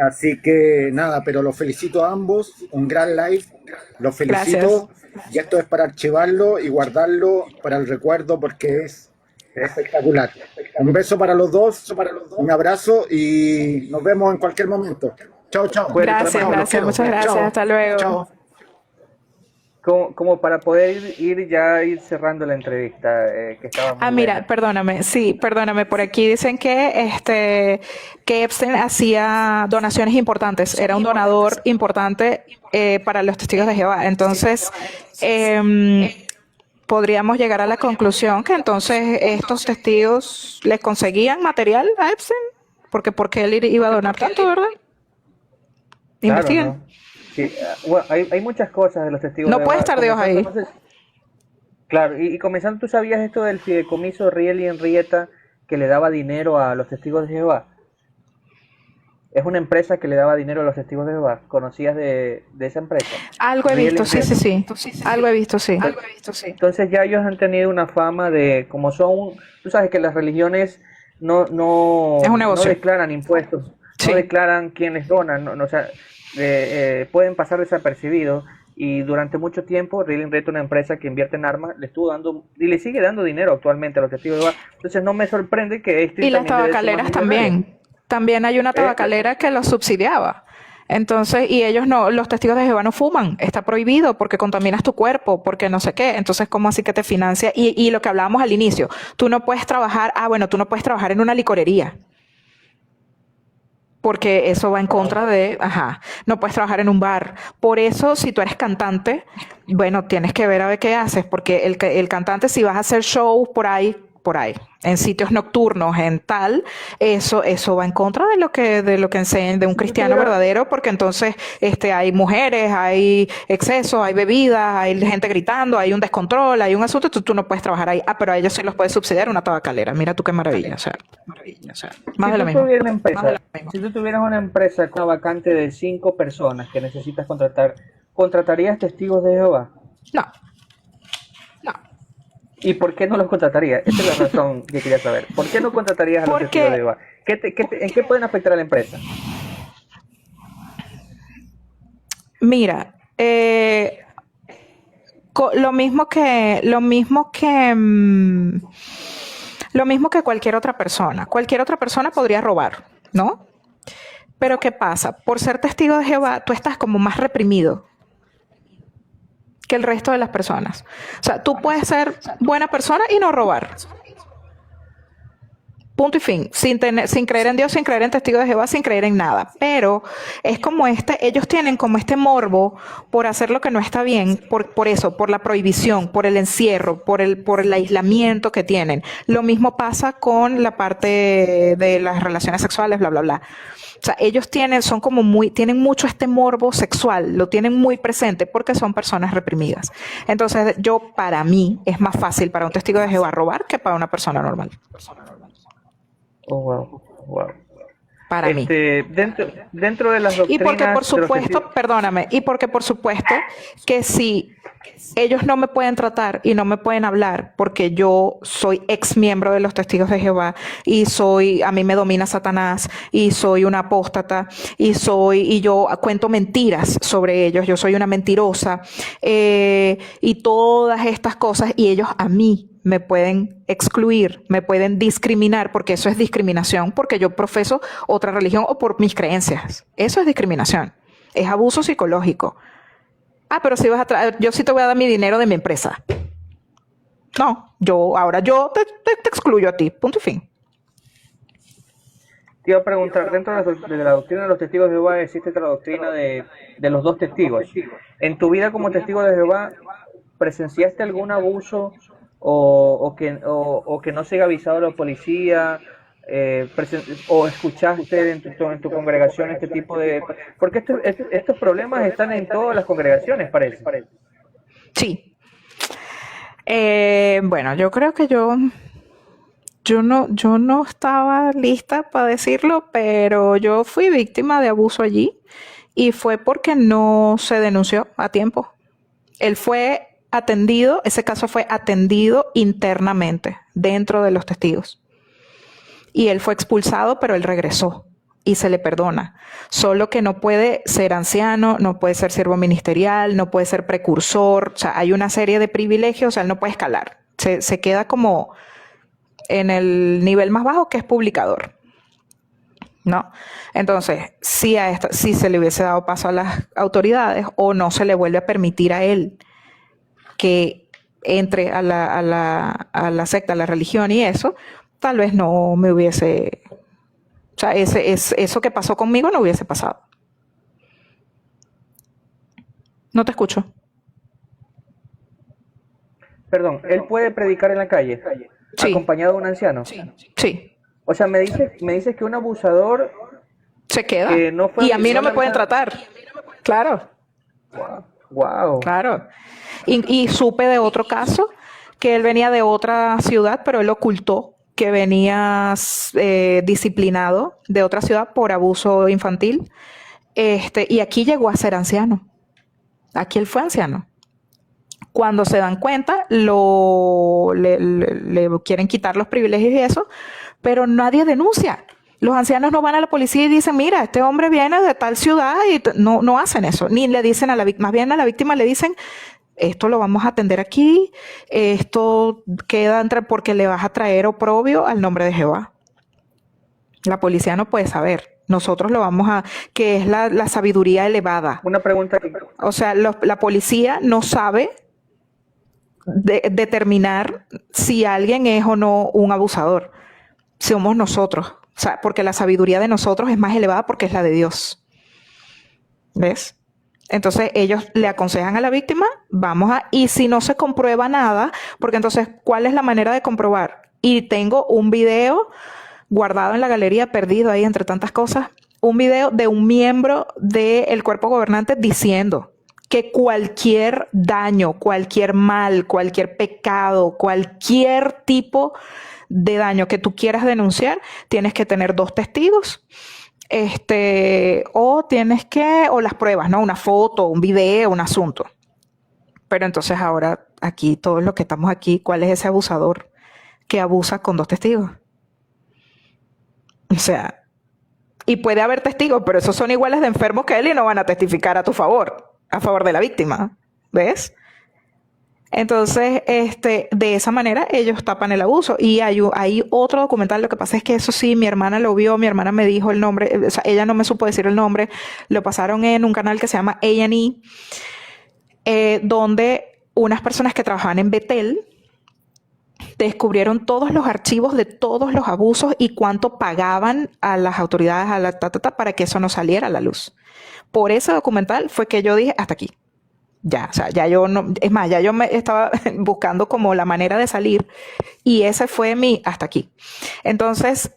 D: Así que nada, pero los felicito a ambos, un gran live, los felicito.
A: Gracias.
D: Y esto es para archivarlo y guardarlo para el recuerdo porque es espectacular. Un beso para los dos, un abrazo y nos vemos en cualquier momento. Chao, chao.
A: Gracias, muchas gracias,
D: Chao.
A: hasta luego.
D: Chao.
B: Como para poder ir cerrando la entrevista, que estaba muy
A: Mira,
B: buena.
A: perdóname, por aquí dicen que Epstein hacía donaciones importantes, era un donador importante para los testigos de Jehová. Entonces, podríamos llegar a la conclusión que entonces estos testigos les conseguían material a Epstein, porque él iba a donar tanto, ¿verdad?
B: Claro,
A: Investiguen.
B: ¿no? Sí, bueno, hay muchas cosas de los testigos
A: No
B: de
A: puede
B: Jehová.
A: estar Dios ahí.
B: Comenzando, no sé, claro, y comenzando, ¿tú sabías esto del fideicomiso Riel y Henrietta que le daba dinero a los testigos de Jehová? es una empresa que le daba dinero a los testigos de Jehová. ¿Conocías de esa empresa?
A: Algo he
B: Real
A: visto, sí, sí,
B: Investment.
A: sí. Algo he visto, sí.
B: Entonces ya ellos han tenido una fama de, como son, tú sabes que las religiones
A: Es un
B: no
A: negocio.
B: declaran impuestos, no
A: Sí.
B: declaran quiénes donan, o sea, pueden pasar desapercibidos. Y durante mucho tiempo, Real Investment es una empresa que invierte en armas, le estuvo dando y le sigue dando dinero actualmente a los testigos de Jehová. Entonces no me sorprende que
A: Y
B: Epstein
A: las
B: también le dé sumas
A: tabacaleras
B: millonarias.
A: también. También hay una
B: ¿Eh?
A: tabacalera que los subsidiaba. Entonces, y ellos no, los testigos de Jehová no fuman, está prohibido porque contaminas tu cuerpo, porque no sé qué. Entonces, ¿cómo así que te financia? Y lo que hablábamos al inicio, tú no puedes trabajar, tú no puedes trabajar en una licorería, porque eso va en
B: Wow.
A: contra de, no puedes trabajar en un bar. Por eso, si tú eres cantante, bueno, tienes que ver a ver qué haces, porque el cantante, si vas a hacer shows por ahí, en sitios nocturnos, en tal, eso va en contra de lo que enseñan de un
B: Si tú
A: cristiano
B: tuvieras,
A: verdadero, porque entonces hay mujeres, hay exceso, hay bebidas, hay gente gritando, hay un descontrol, hay un asunto, tú no puedes trabajar ahí. Pero a ellos sí los puedes subsidiar una tabacalera. Mira tú qué maravilla, o sea, más
B: si
A: de lo
B: tú
A: mismo.
B: tuvieras una empresa, si tú tuvieras una empresa con una vacante de 5 personas que necesitas contratar, ¿contratarías testigos de Jehová?
A: No, no.
B: ¿Y por qué no los contratarías? Esa es la razón que quería saber. ¿Por qué no contratarías a los testigos de
A: Porque,
B: Jehová? ¿En qué pueden afectar a la empresa?
A: mira, lo mismo que cualquier otra persona. Cualquier otra persona podría robar, ¿no? Pero ¿qué pasa? Por ser testigo de Jehová, tú estás como más reprimido que el resto de las personas. O sea, tú puedes ser buena persona y no robar. Punto y fin, sin creer en Dios, sin creer en testigos de Jehová, sin creer en nada. Pero es como ellos tienen como este morbo por hacer lo que no está bien, por eso, por la prohibición, por el encierro, por el aislamiento que tienen. Lo mismo pasa con la parte de las relaciones sexuales, bla, bla, bla. O sea, ellos tienen mucho este morbo sexual, lo tienen muy presente porque son personas reprimidas. Entonces, para mí, es más fácil para un testigo de Jehová robar que para una persona normal.
B: Oh, wow, wow.
A: Para mí.
B: Dentro de las
A: Y porque por
B: doctrinas de los testigos,
A: supuesto, perdóname, y porque por supuesto que si ellos no me pueden tratar y no me pueden hablar porque yo soy ex miembro de los testigos de Jehová y a mí me domina Satanás y soy una apóstata y yo cuento mentiras sobre ellos, yo soy una mentirosa y todas estas cosas y ellos a mí me pueden excluir, me pueden discriminar, porque eso es discriminación, porque yo profeso otra religión o por mis creencias. Eso es discriminación, es abuso psicológico. Pero si vas a traer, yo sí te voy a dar mi dinero de mi empresa. No, ahora yo te excluyo a ti, punto y fin.
B: te iba a preguntar, dentro de la doctrina de los testigos de Jehová existe la doctrina de los dos testigos. ¿En tu vida como testigo de Jehová presenciaste algún abuso o que no se haya avisado a la policía? ¿O escuchaste en tu congregación este tipo de...? Porque estos problemas están en todas las congregaciones, parece.
A: Sí. Bueno, yo creo que yo no estaba lista para decirlo, pero yo fui víctima de abuso allí y fue porque no se denunció a tiempo. Él fue atendido, ese caso fue atendido internamente dentro de los testigos. Y él fue expulsado, pero él regresó y se le perdona. Solo que no puede ser anciano, no puede ser siervo ministerial, no puede ser precursor. O sea, hay una serie de privilegios, o sea, él no puede escalar. Se queda como en el nivel más bajo, que es publicador, ¿no? Entonces, si se le hubiese dado paso a las autoridades o no se le vuelve a permitir a él que entre a la secta, a la religión y eso, tal vez no me hubiese... O sea, eso que pasó conmigo no hubiese pasado. No te escucho.
B: Perdón, él puede predicar en la calle,
A: Sí.
B: acompañado de un anciano.
A: Sí,
B: O sea, me dices que un abusador
A: se queda.
B: que no fue...
A: Y a mí no me
B: le
A: pueden
B: avisa-
A: tratar. Claro.
B: Wow.
A: Claro. Y supe de otro caso que él venía de otra ciudad, pero él ocultó que venía disciplinado de otra ciudad por abuso infantil, y aquí llegó a ser anciano. Aquí él fue anciano. Cuando se dan cuenta, le quieren quitar los privilegios y eso, pero nadie denuncia. Los ancianos no van a la policía y dicen, mira, este hombre viene de tal ciudad, y no hacen eso. Ni le dicen a la víctima, más bien a la víctima le dicen, esto lo vamos a atender aquí, esto queda porque le vas a traer oprobio al nombre de Jehová. La policía no puede saber. Nosotros lo vamos a, que es la sabiduría elevada.
B: Una pregunta.
A: O sea, la policía no sabe determinar si alguien es o no un abusador. Somos nosotros. O sea, porque la sabiduría de nosotros es más elevada porque es la de Dios. ¿Ves? Entonces ellos le aconsejan a la víctima, y si no se comprueba nada, porque entonces, ¿cuál es la manera de comprobar? Y tengo un video guardado en la galería, perdido ahí entre tantas cosas, un video de un miembro del cuerpo gobernante diciendo que cualquier daño, cualquier mal, cualquier pecado, cualquier tipo de daño que tú quieras denunciar, tienes que tener 2 testigos, o las pruebas, ¿no? Una foto, un video, un asunto. Pero entonces ahora aquí, todos los que estamos aquí, ¿cuál es ese abusador que abusa con 2 testigos? O sea, y puede haber testigos, pero esos son iguales de enfermos que él y no van a testificar a favor de la víctima, ¿ves? Entonces, de esa manera ellos tapan el abuso. Y hay otro documental, lo que pasa es que eso sí, mi hermana lo vio, mi hermana me dijo el nombre, o sea, ella no me supo decir el nombre, lo pasaron en un canal que se llama A&E, donde unas personas que trabajaban en Betel descubrieron todos los archivos de todos los abusos y cuánto pagaban a las autoridades, para que eso no saliera a la luz. Por ese documental fue que yo dije, hasta aquí. Ya, o sea, ya yo no, es más, ya yo me estaba buscando como la manera de salir y ese fue mi hasta aquí. Entonces,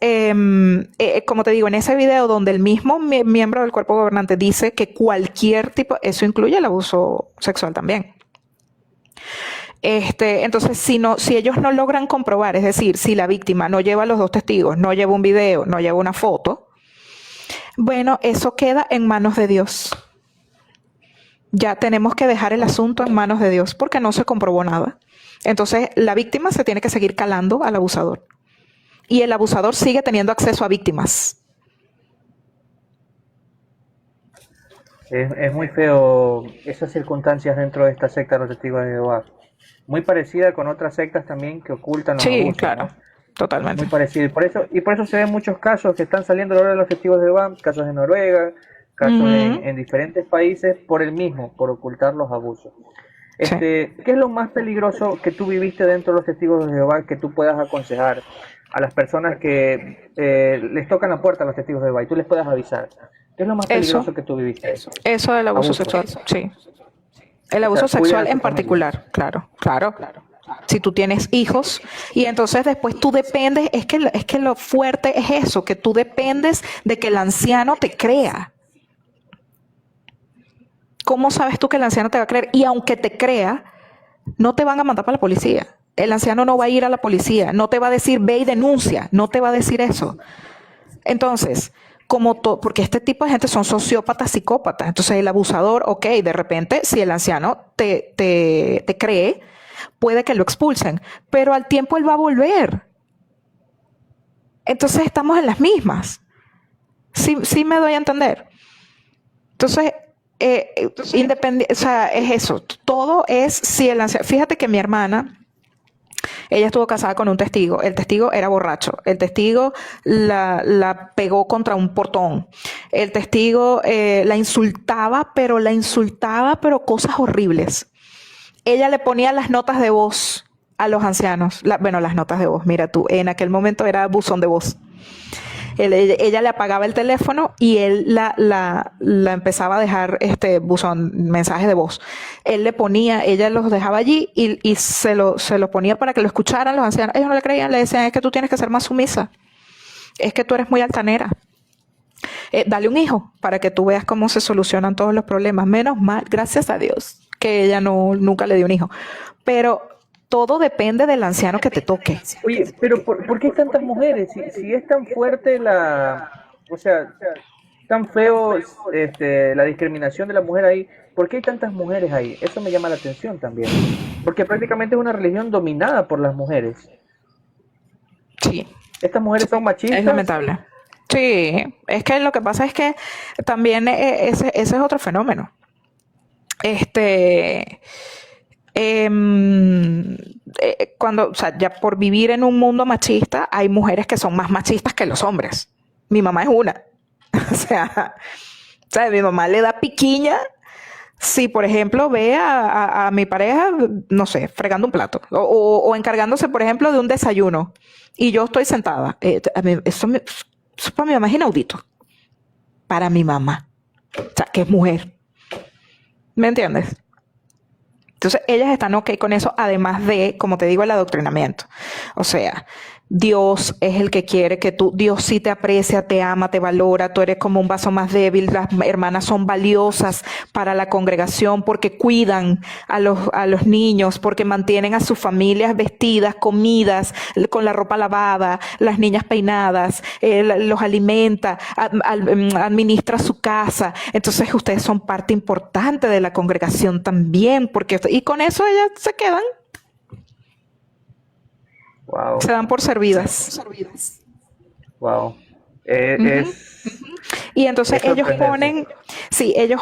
A: como te digo, en ese video donde el mismo miembro del cuerpo gobernante dice que cualquier tipo, eso incluye el abuso sexual también. Entonces, si ellos no logran comprobar, es decir, si la víctima no lleva los 2 testigos, no lleva un video, no lleva una foto, bueno, eso queda en manos de Dios. Ya tenemos que dejar el asunto en manos de Dios porque no se comprobó nada. Entonces, la víctima se tiene que seguir calando al abusador. Y el abusador sigue teniendo acceso a víctimas.
B: Es muy feo esas circunstancias dentro de esta secta de los testigos de Jehová. Muy parecida con otras sectas también que ocultan los abusos.
A: Sí, claro,
B: ¿no?
A: totalmente.
B: Muy parecido. Y por eso se ven muchos casos que están saliendo ahora de los testigos de Jehová, casos de Noruega, casos en diferentes países por ocultar los abusos.
A: Sí.
B: ¿Qué es lo más peligroso que tú viviste dentro de los testigos de Jehová que tú puedas aconsejar a las personas que les tocan la puerta a los testigos de Jehová y tú les puedas avisar? ¿Qué es lo más peligroso que tú viviste?
A: Eso del abuso sexual, sí. El abuso sexual en particular, claro. Si tú tienes hijos y entonces después tú dependes, es que lo fuerte es eso, que tú dependes de que el anciano te crea. ¿Cómo sabes tú que el anciano te va a creer? Y aunque te crea, no te van a mandar para la policía. El anciano no va a ir a la policía, no te va a decir ve y denuncia, no te va a decir eso. Entonces, porque este tipo de gente son sociópatas, psicópatas. Entonces el abusador, ok, de repente, si el anciano te cree, puede que lo expulsen, pero al tiempo él va a volver. Entonces estamos en las mismas. Sí me doy a entender. Entonces, independiente, o sea, es eso. Todo es si el anciano. Fíjate que mi hermana, ella estuvo casada con un testigo. El testigo era borracho. El testigo la pegó contra un portón. El testigo la insultaba, pero cosas horribles. Ella le ponía las notas de voz a los ancianos. Las notas de voz, mira tú, en aquel momento era buzón de voz. Ella le apagaba el teléfono y él la empezaba a dejar mensajes de voz. Ella los dejaba allí y se lo ponía para que lo escucharan los ancianos. Ellos no le creían, le decían, es que tú tienes que ser más sumisa. Es que tú eres muy altanera. Dale un hijo para que tú veas cómo se solucionan todos los problemas. Menos mal, gracias a Dios, que ella nunca le dio un hijo. Pero Todo depende del anciano que te toque.
B: Oye, pero ¿por qué hay tantas mujeres? Si es tan fuerte o sea, tan feo la discriminación de la mujer ahí, ¿por qué hay tantas mujeres ahí? Eso me llama la atención también. Porque prácticamente es una religión dominada por las mujeres.
A: Sí,
B: Estas mujeres son
A: es
B: machistas.
A: lamentable. Sí, es que lo que pasa es que también ese es otro fenómeno. Este, o sea, ya por vivir en un mundo machista, hay mujeres que son más machistas que los hombres. Mi mamá es una. O sea, mi mamá le da piquiña si, por ejemplo, ve a mi pareja, no sé, fregando un plato o encargándose, por ejemplo, de un desayuno y yo estoy sentada. Eso para mi mamá es inaudito. Para mi mamá. O sea, que es mujer. ¿Me entiendes? Entonces, ellas están ok con eso, además de, como te digo, el adoctrinamiento. O sea, Dios es el que quiere que Dios sí te aprecia, te ama, te valora, tú eres como un vaso más débil, las hermanas son valiosas para la congregación porque cuidan a los niños, porque mantienen a sus familias vestidas, comidas, con la ropa lavada, las niñas peinadas, los alimenta, administra su casa. Entonces ustedes son parte importante de la congregación también, y con eso ellas se quedan.
B: Wow.
A: Se dan por servidas.
B: Wow.
A: Y entonces ellos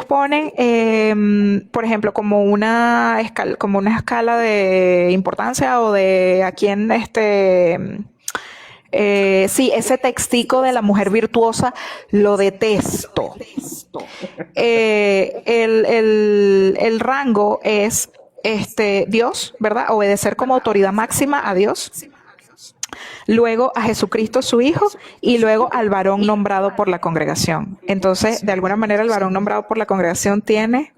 A: ponen, por ejemplo, como una escala de importancia o de a quién ese textico de la mujer virtuosa lo detesto. El rango es Dios, ¿verdad? Obedecer como autoridad máxima a Dios. Luego a Jesucristo su Hijo y luego al varón nombrado por la congregación. Entonces, de alguna manera, el varón nombrado por la congregación tiene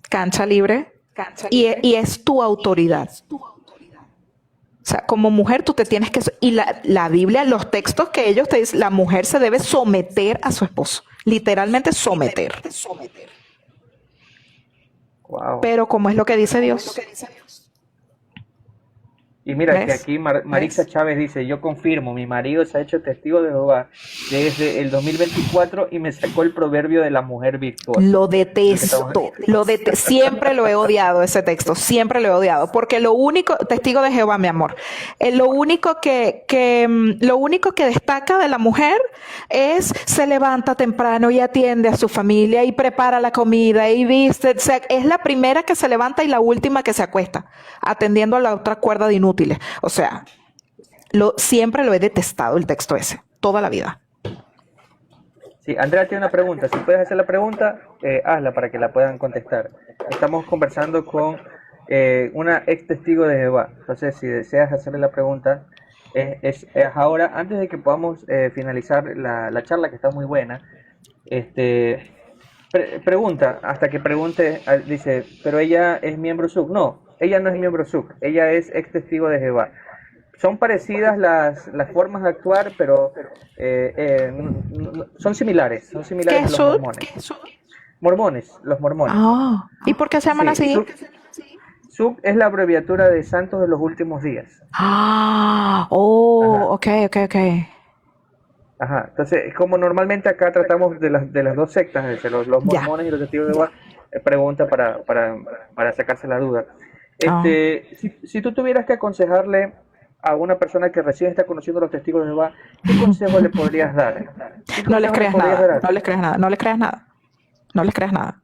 A: cancha libre y es tu autoridad. O sea, como mujer tú te tienes que... Y la Biblia, los textos que ellos te dicen, la mujer se debe someter a su esposo. Literalmente someter.
B: Wow.
A: Pero como es lo que dice Dios.
B: Y mira,
A: ¿Ves?
B: que aquí Marisa Chávez dice, yo confirmo, mi marido se ha hecho testigo de Jehová desde el 2024 y me sacó el proverbio de la mujer virtuosa.
A: Lo detesto, siempre lo he odiado ese texto, siempre lo he odiado, porque lo único, testigo de Jehová, mi amor, lo único que destaca de la mujer es se levanta temprano y atiende a su familia y prepara la comida y viste, o sea, es la primera que se levanta y la última que se acuesta, atendiendo a la otra cuerda de inútiles. O sea, siempre lo he detestado el texto ese, toda la vida.
B: Sí, Andrea tiene una pregunta. Si puedes hacer la pregunta, hazla para que la puedan contestar. Estamos conversando con una ex testigo de Jehová. Entonces, si deseas hacerle la pregunta, es ahora, antes de que podamos finalizar la charla, que está muy buena. Pregunta, hasta que pregunte, dice, pero ella es miembro SUC. No, ella no es miembro SUC, ella es ex testigo de Jehová. Son parecidas las formas de actuar, pero son similares a los mormones. Los mormones.
A: Ah, ¿y por qué se llaman así?
B: SUC es la abreviatura de Santos de los Últimos Días.
A: Ajá. Ok.
B: Ajá, entonces, como normalmente acá tratamos de las dos sectas, es decir, los mormones y los testigos de Jehová, pregunta para sacarse la duda. Si tú tuvieras que aconsejarle a una persona que recién está conociendo a los testigos de Jehová, ¿qué consejo le podrías dar?
A: No les creas nada,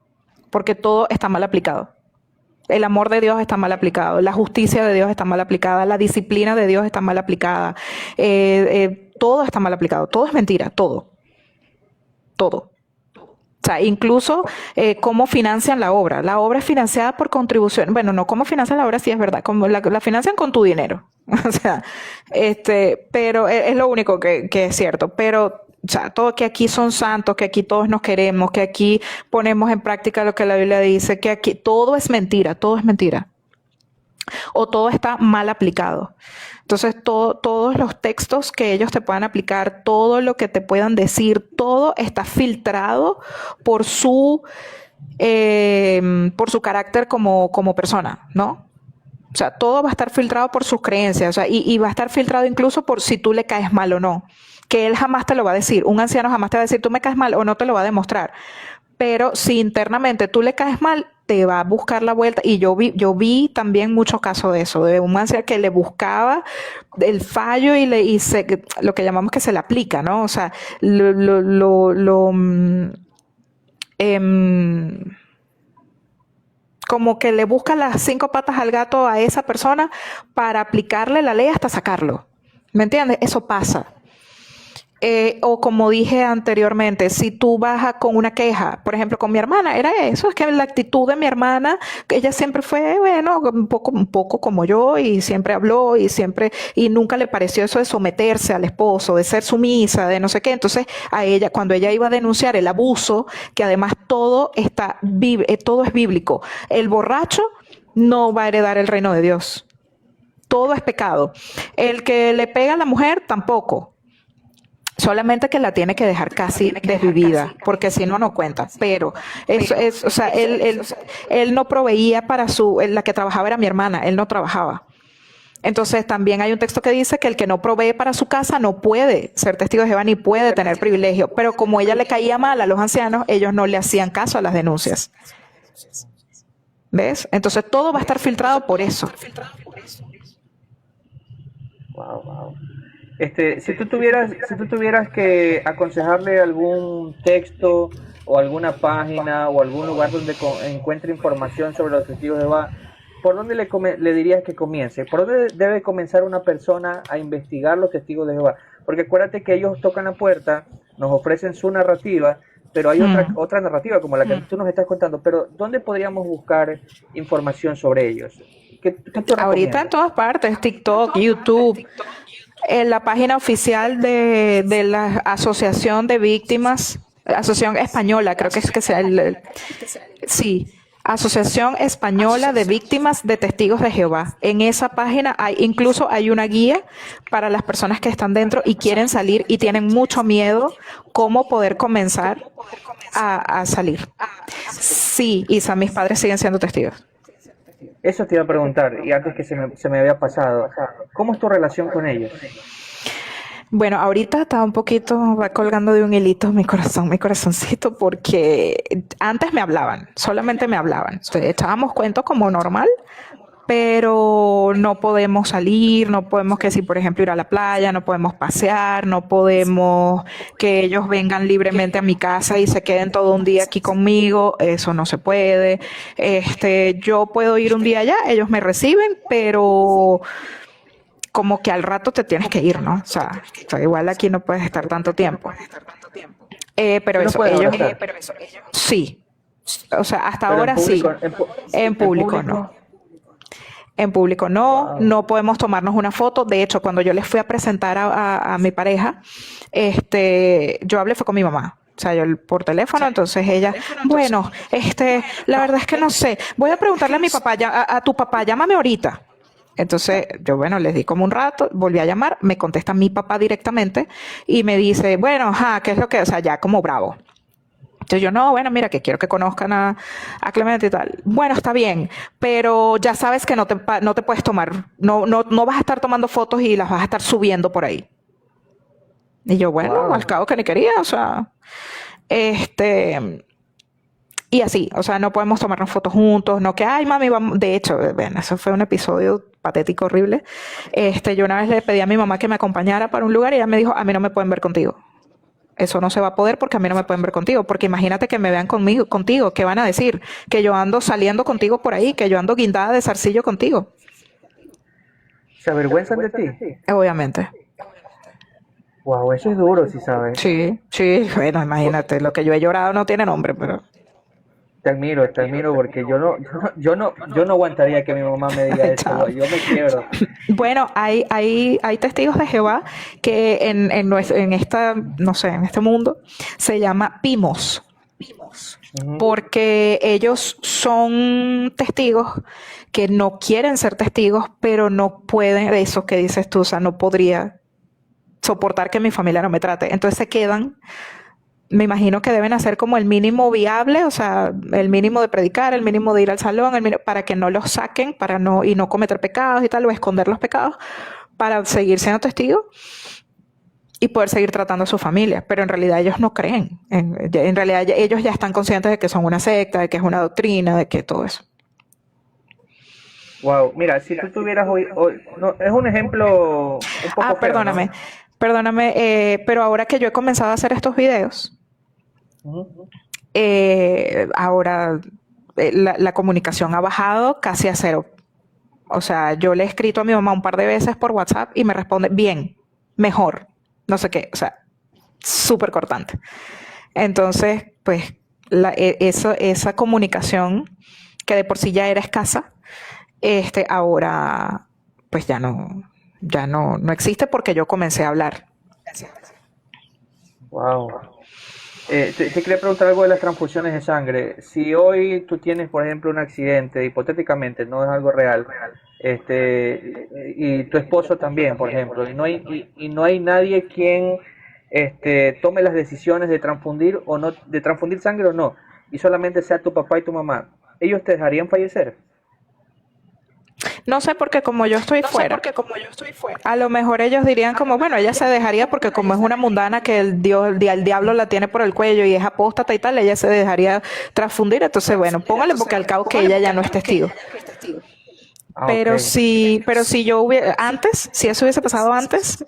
A: porque todo está mal aplicado. El amor de Dios está mal aplicado, la justicia de Dios está mal aplicada, la disciplina de Dios está mal aplicada, todo está mal aplicado, todo es mentira, todo. O sea, incluso cómo financian la obra. La obra es financiada por contribución. Bueno, no cómo financian la obra, sí es verdad, como la financian con tu dinero. O sea, pero es lo único que es cierto. Pero, o sea, todo que aquí son santos, que aquí todos nos queremos, que aquí ponemos en práctica lo que la Biblia dice, que aquí todo es mentira. O todo está mal aplicado. Entonces, todos los textos que ellos te puedan aplicar, todo lo que te puedan decir, todo está filtrado por su carácter como persona, ¿no? O sea, todo va a estar filtrado por sus creencias, o sea, y va a estar filtrado incluso por si tú le caes mal o no. Que él jamás te lo va a decir. Un anciano jamás te va a decir, tú me caes mal, o no te lo va a demostrar. Pero si internamente tú le caes mal, te va a buscar la vuelta. Y yo vi también muchos casos de eso, de un anciano que le buscaba el fallo lo que llamamos que se le aplica, ¿no? O sea, em, como que le busca las 5 patas al gato a esa persona para aplicarle la ley hasta sacarlo. ¿Me entiendes? Eso pasa. O como dije anteriormente, si tú vas con una queja, por ejemplo, con mi hermana, era eso, es que la actitud de mi hermana, que ella siempre fue, bueno, un poco como yo, y siempre habló, y nunca le pareció eso de someterse al esposo, de ser sumisa, de no sé qué. Entonces, a ella, cuando ella iba a denunciar el abuso, que además todo es bíblico, el borracho no va a heredar el reino de Dios. Todo es pecado. El que le pega a la mujer, tampoco. Solamente que la tiene que dejar casi desvivida, porque si no, no cuenta. Pero eso es, o sea, él no proveía para la que trabajaba era mi hermana, él no trabajaba. Entonces también hay un texto que dice que el que no provee para su casa no puede ser testigo de Jehová ni puede tener privilegio. Pero como ella le caía mal a los ancianos, ellos no le hacían caso a las denuncias. ¿Ves? Entonces todo va a estar filtrado por eso.
B: Wow, wow. Si tú tuvieras que aconsejarle algún texto o alguna página o algún lugar donde encuentre información sobre los testigos de Jehová, ¿por dónde le dirías que comience? ¿Por dónde debe comenzar una persona a investigar los testigos de Jehová? Porque acuérdate que ellos tocan la puerta, nos ofrecen su narrativa, pero hay otra narrativa como la que tú nos estás contando. Pero ¿dónde podríamos buscar información sobre ellos? ¿Qué tú
A: Ahorita en todas partes, TikTok, YouTube. En la página oficial de la Asociación de Víctimas, Asociación Española, creo que es que sea sí, Asociación Española de Víctimas de Testigos de Jehová. En esa página incluso hay una guía para las personas que están dentro y quieren salir y tienen mucho miedo cómo poder comenzar a salir. Sí, Isa, mis padres siguen siendo testigos.
B: Eso te iba a preguntar, y antes que se me había pasado, ¿cómo es tu relación con ellos?
A: Bueno, ahorita está un poquito, va colgando de un hilito mi corazoncito, porque antes me hablaban, solamente me hablaban. Entonces, echábamos cuentos como normal, pero no podemos salir, no podemos que si, por ejemplo, ir a la playa, no podemos pasear, no podemos que ellos vengan libremente a mi casa y se queden todo un día aquí conmigo, eso no se puede. Yo puedo ir un día allá, ellos me reciben, pero como que al rato te tienes que ir, ¿no? O sea, igual aquí no puedes estar tanto tiempo. Pero
B: ¿No
A: eso,
B: puedes
A: ellos,
B: abrazar?
A: sí. O sea, hasta
B: Pero
A: ahora sí. En público no. En público no,
B: Wow.
A: no podemos tomarnos una foto. De hecho, cuando yo les fui a presentar a mi pareja, yo hablé fue con mi mamá. O sea, yo por teléfono, entonces ella, bueno, la verdad es que no sé. Voy a preguntarle a mi papá, a tu papá, llámame ahorita. Entonces, yo, bueno, les di como un rato, volví a llamar, me contesta mi papá directamente y me dice, bueno, ¿qué es lo que? O sea, ya como bravo. Entonces yo, no, bueno, mira, que quiero que conozcan a Clemente y tal. Bueno, está bien, pero ya sabes que no te puedes tomar, no vas a estar tomando fotos y las vas a estar subiendo por ahí. Y yo, bueno,
B: Wow.
A: al cabo que ni quería, o sea, y así, o sea, no podemos tomarnos fotos juntos, no que, ay, mami, vamos. De hecho, bueno, eso fue un episodio patético, horrible. Yo una vez le pedí a mi mamá que me acompañara para un lugar y ella me dijo, a mí no me pueden ver contigo. Eso no se va a poder porque a mí no me pueden ver contigo. Porque imagínate que me vean contigo. ¿Qué van a decir? Que yo ando saliendo contigo por ahí, que yo ando guindada de zarcillo contigo.
B: ¿Se avergüenzan de ti?
A: Obviamente.
B: Wow, eso es duro, si sabes.
A: Sí, bueno, imagínate, lo que yo he llorado no tiene nombre, pero...
B: Te admiro porque yo no aguantaría que mi mamá me diga eso.
A: Chao.
B: Yo me quiebro.
A: Bueno, hay testigos de Jehová que en esta, no sé, en este mundo se llama PIMOS.
B: Ujú.
A: Porque ellos son testigos que no quieren ser testigos, pero no pueden, eso que dices tú, o sea, no podría soportar que mi familia no me trate. Entonces se quedan me imagino que deben hacer como el mínimo viable, o sea, el mínimo de predicar, el mínimo de ir al salón, para que no los saquen, y no cometer pecados y tal, o esconder los pecados, para seguir siendo testigos y poder seguir tratando a su familia. Pero en realidad ellos no creen. En realidad ellos ya están conscientes de que son una secta, de que es una doctrina, de que todo eso.
B: Wow, mira, si tú tuvieras hoy no, es un ejemplo un poco feo,
A: Perdóname,
B: ¿no?
A: pero ahora que yo he comenzado a hacer estos videos,
B: Ujú.
A: ahora la comunicación ha bajado casi a cero. O sea, yo le he escrito a mi mamá un par de veces por WhatsApp y me responde bien, mejor, no sé qué, o sea, súper cortante. Entonces, pues, esa comunicación que de por sí ya era escasa, ahora, pues no existe porque yo comencé a hablar.
B: Wow. Te quería preguntar algo de las transfusiones de sangre. Si hoy tú tienes, por ejemplo, un accidente, hipotéticamente, no es algo real, y tu esposo también, por ejemplo, y no hay nadie quien tome las decisiones de transfundir o no, de transfundir sangre o no, y solamente sea tu papá y tu mamá, ¿ellos te dejarían fallecer?
A: No sé, porque como yo estoy fuera, a lo mejor ellos dirían como, bueno, ella se dejaría porque como es una mundana que el diablo la tiene por el cuello y es apóstata y tal, ella se dejaría transfundir. Entonces, bueno, póngale porque al cabo que ella ya no es testigo.
B: Ah, ok.
A: Pero si yo hubiera, antes, si eso hubiese pasado antes,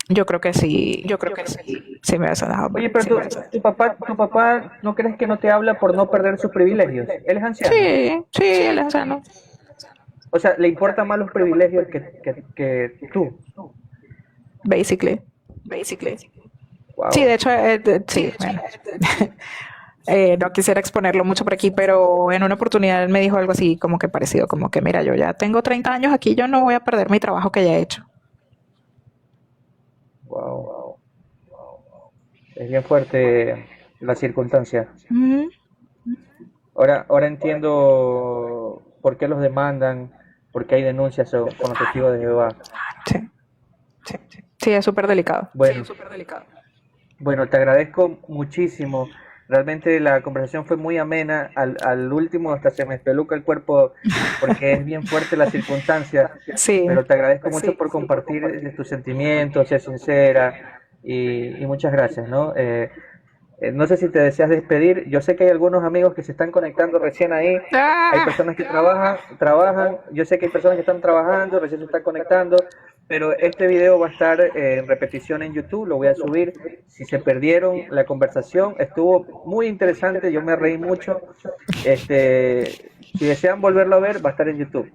A: yo creo que sí, sí me hubiese dejado.
B: Oye, pero tu papá, ¿no crees que no te habla por no perder sus privilegios? Él es anciano.
A: Sí, él es anciano.
B: O sea, le importan más los privilegios que tú.
A: Basically. Sí,
B: Wow.
A: de hecho, sí, bueno. No quisiera exponerlo mucho por aquí, pero en una oportunidad él me dijo algo así como que parecido, como que mira, yo ya tengo 30 años aquí, yo no voy a perder mi trabajo que ya he hecho.
B: Wow. Es bien fuerte la circunstancia.
A: Ujú.
B: Ahora entiendo por qué los demandan, por qué hay denuncias con los testigos de Jehová.
A: Sí, sí, es súper delicado.
B: Bueno, bueno, te agradezco muchísimo. Realmente la conversación fue muy amena. Al último hasta se me espeluca el cuerpo porque es bien fuerte la circunstancia.
A: Sí.
B: Pero te agradezco mucho por compartir de tus sentimientos, ser sincera y muchas gracias, ¿no? No sé si te deseas despedir. Yo sé que hay algunos amigos que se están conectando recién ahí. Hay
A: ¡Ah!
B: personas que trabajan. Yo sé que hay personas que están trabajando, recién se están conectando. Pero este video va a estar en repetición en YouTube. Lo voy a subir. Si se perdieron la conversación, estuvo muy interesante. Yo me reí mucho. Si desean volverlo a ver, va a estar en YouTube.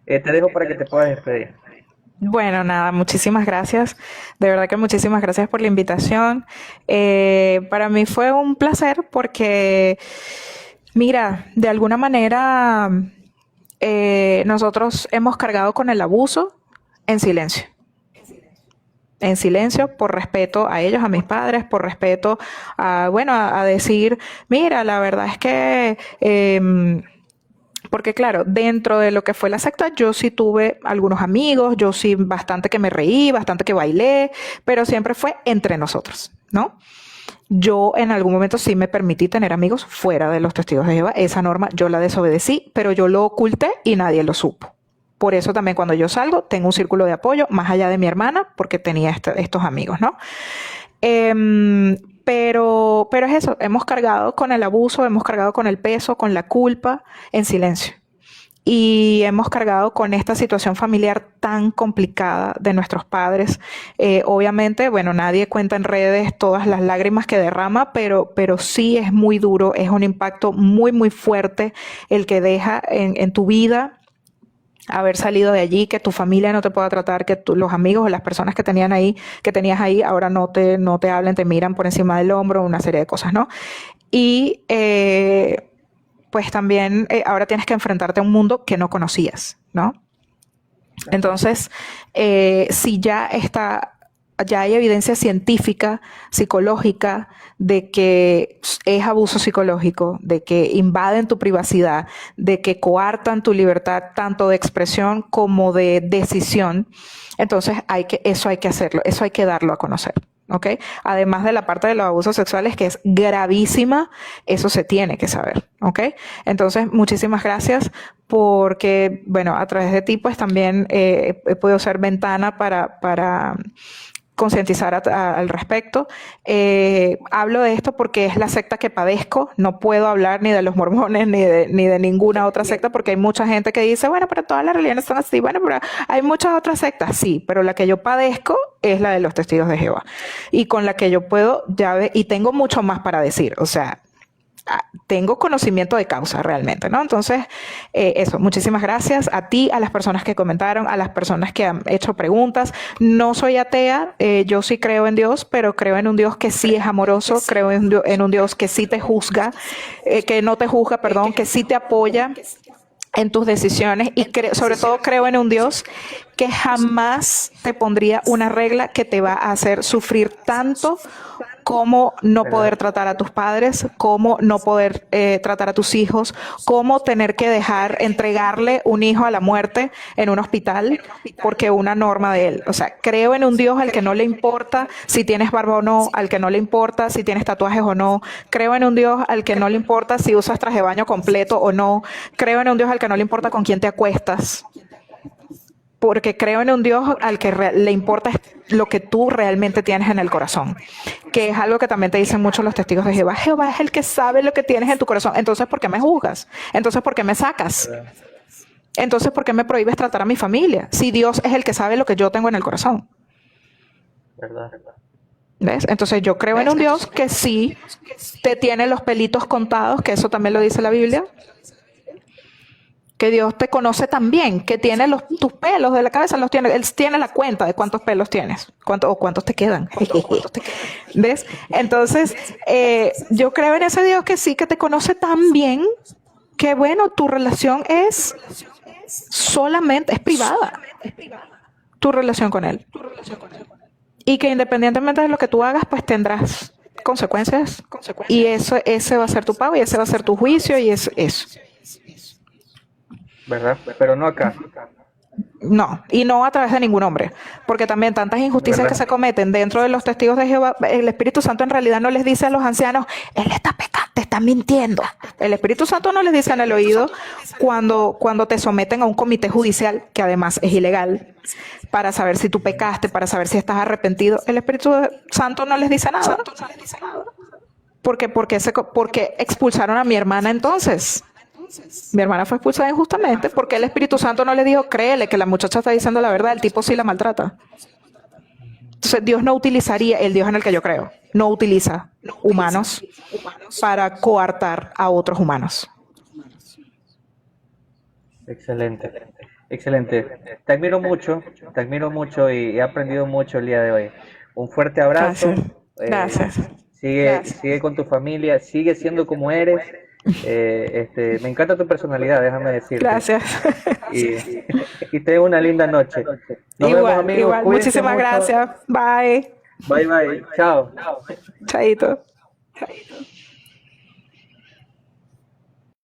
B: Te dejo para que te puedas despedir.
A: Bueno, nada, muchísimas gracias. De verdad que muchísimas gracias por la invitación. Para mí fue un placer porque, mira, de alguna manera nosotros hemos cargado con el abuso en silencio. En silencio, por respeto a ellos, a mis padres, por respeto a decir, mira, la verdad es que porque claro, dentro de lo que fue la secta, yo sí tuve algunos amigos, yo sí bastante que me reí, bastante que bailé, pero siempre fue entre nosotros, ¿no? Yo en algún momento sí me permití tener amigos fuera de los testigos de Jehová. Esa norma yo la desobedecí, pero yo lo oculté y nadie lo supo. Por eso también cuando yo salgo tengo un círculo de apoyo más allá de mi hermana, porque tenía estos amigos, ¿no? Pero es eso, hemos cargado con el abuso, hemos cargado con el peso, con la culpa, en silencio. Y hemos cargado con esta situación familiar tan complicada de nuestros padres. Obviamente, bueno, nadie cuenta en redes todas las lágrimas que derrama, pero sí es muy duro, es un impacto muy, muy fuerte el que deja en tu vida haber salido de allí, que tu familia no te pueda tratar, que los amigos o las personas que tenías ahí, ahora no te hablen, te miran por encima del hombro, una serie de cosas, ¿no? Y pues también ahora tienes que enfrentarte a un mundo que no conocías, ¿no? Entonces, si ya hay evidencia científica, psicológica, de que es abuso psicológico, de que invaden tu privacidad, de que coartan tu libertad tanto de expresión como de decisión, entonces eso hay que hacerlo, eso hay que darlo a conocer. ¿ok? Además de la parte de los abusos sexuales, que es gravísima, eso se tiene que saber, ¿ok? Entonces, muchísimas gracias porque, bueno, a través de ti, pues también he podido ser ventana para concientizar al respecto. Hablo de esto porque es la secta que padezco. No puedo hablar ni de los mormones ni de ninguna otra secta, porque hay mucha gente que dice, bueno, pero todas las religiones son así. Bueno, pero hay muchas otras sectas, sí, pero la que yo padezco es la de los testigos de Jehová, y con la que yo puedo, y tengo mucho más para decir, o sea, tengo conocimiento de causa realmente, ¿no? Entonces, eso, muchísimas gracias a ti, a las personas que comentaron, a las personas que han hecho preguntas. No soy atea, yo sí creo en Dios, pero creo en un Dios que sí es amoroso, creo en un Dios que sí te juzga, que no te juzga, perdón, que sí te apoya en tus decisiones, y sobre todo creo en un Dios que jamás te pondría una regla que te va a hacer sufrir tanto como no poder tratar a tus padres, como no poder tratar a tus hijos, como tener que entregarle un hijo a la muerte en un hospital porque una norma de él. O sea, creo en un Dios al que no le importa si tienes barba o no, al que no le importa si tienes tatuajes o no. Creo en un Dios al que no le importa si usas traje de baño completo o no. Creo en un Dios al que no le importa con quién te acuestas. Porque creo en un Dios al que le importa lo que tú realmente tienes en el corazón, que es algo que también te dicen muchos los testigos de Jehová. Jehová es el que sabe lo que tienes en tu corazón. Entonces, ¿por qué me juzgas? Entonces, ¿por qué me sacas? Entonces, ¿por qué me prohíbes tratar a mi familia? Si Dios es el que sabe lo que yo tengo en el corazón.
B: ¿Verdad?
A: ¿Ves? Entonces, yo creo en un Dios que sí te tiene los pelitos contados, que eso también lo dice la Biblia. Que Dios te conoce también, que tiene tus pelos de la cabeza, los tiene, Él tiene la cuenta de cuántos pelos tienes, cuántos te quedan. ¿Ves? Entonces, yo creo en ese Dios que sí, que te conoce tan bien, que bueno, tu relación es privada, tu relación con Él. Y que independientemente de lo que tú hagas, pues tendrás consecuencias. Y ese va a ser tu pago, y ese va a ser tu juicio, y eso.
B: ¿Verdad? Pero no acá.
A: No, y no a través de ningún hombre, porque también tantas injusticias que se cometen dentro de los testigos de Jehová, el Espíritu Santo en realidad no les dice a los ancianos, él está pecando, te está mintiendo. El Espíritu Santo no les dice en el oído cuando te someten a un comité judicial, que además es ilegal, para saber si tú pecaste, para saber si estás arrepentido. El Espíritu Santo no les dice nada. Porque expulsaron a mi hermana entonces. Mi hermana fue expulsada injustamente porque el Espíritu Santo no le dijo, créele que la muchacha está diciendo la verdad, el tipo sí la maltrata. Entonces Dios no utilizaría, el Dios en el que yo creo, no utiliza humanos para coartar a otros humanos.
B: Excelente, excelente. Te admiro mucho y he aprendido mucho el día de hoy. Un fuerte abrazo.
A: Gracias.
B: Sigue con tu familia, sigue siendo como eres. Me encanta tu personalidad, déjame decirte.
A: Gracias.
B: Y ten una linda noche. Nos vemos, amigos.
A: Igual. Muchísimas gracias. Bye.
B: Bye. Chao.
A: Chaito.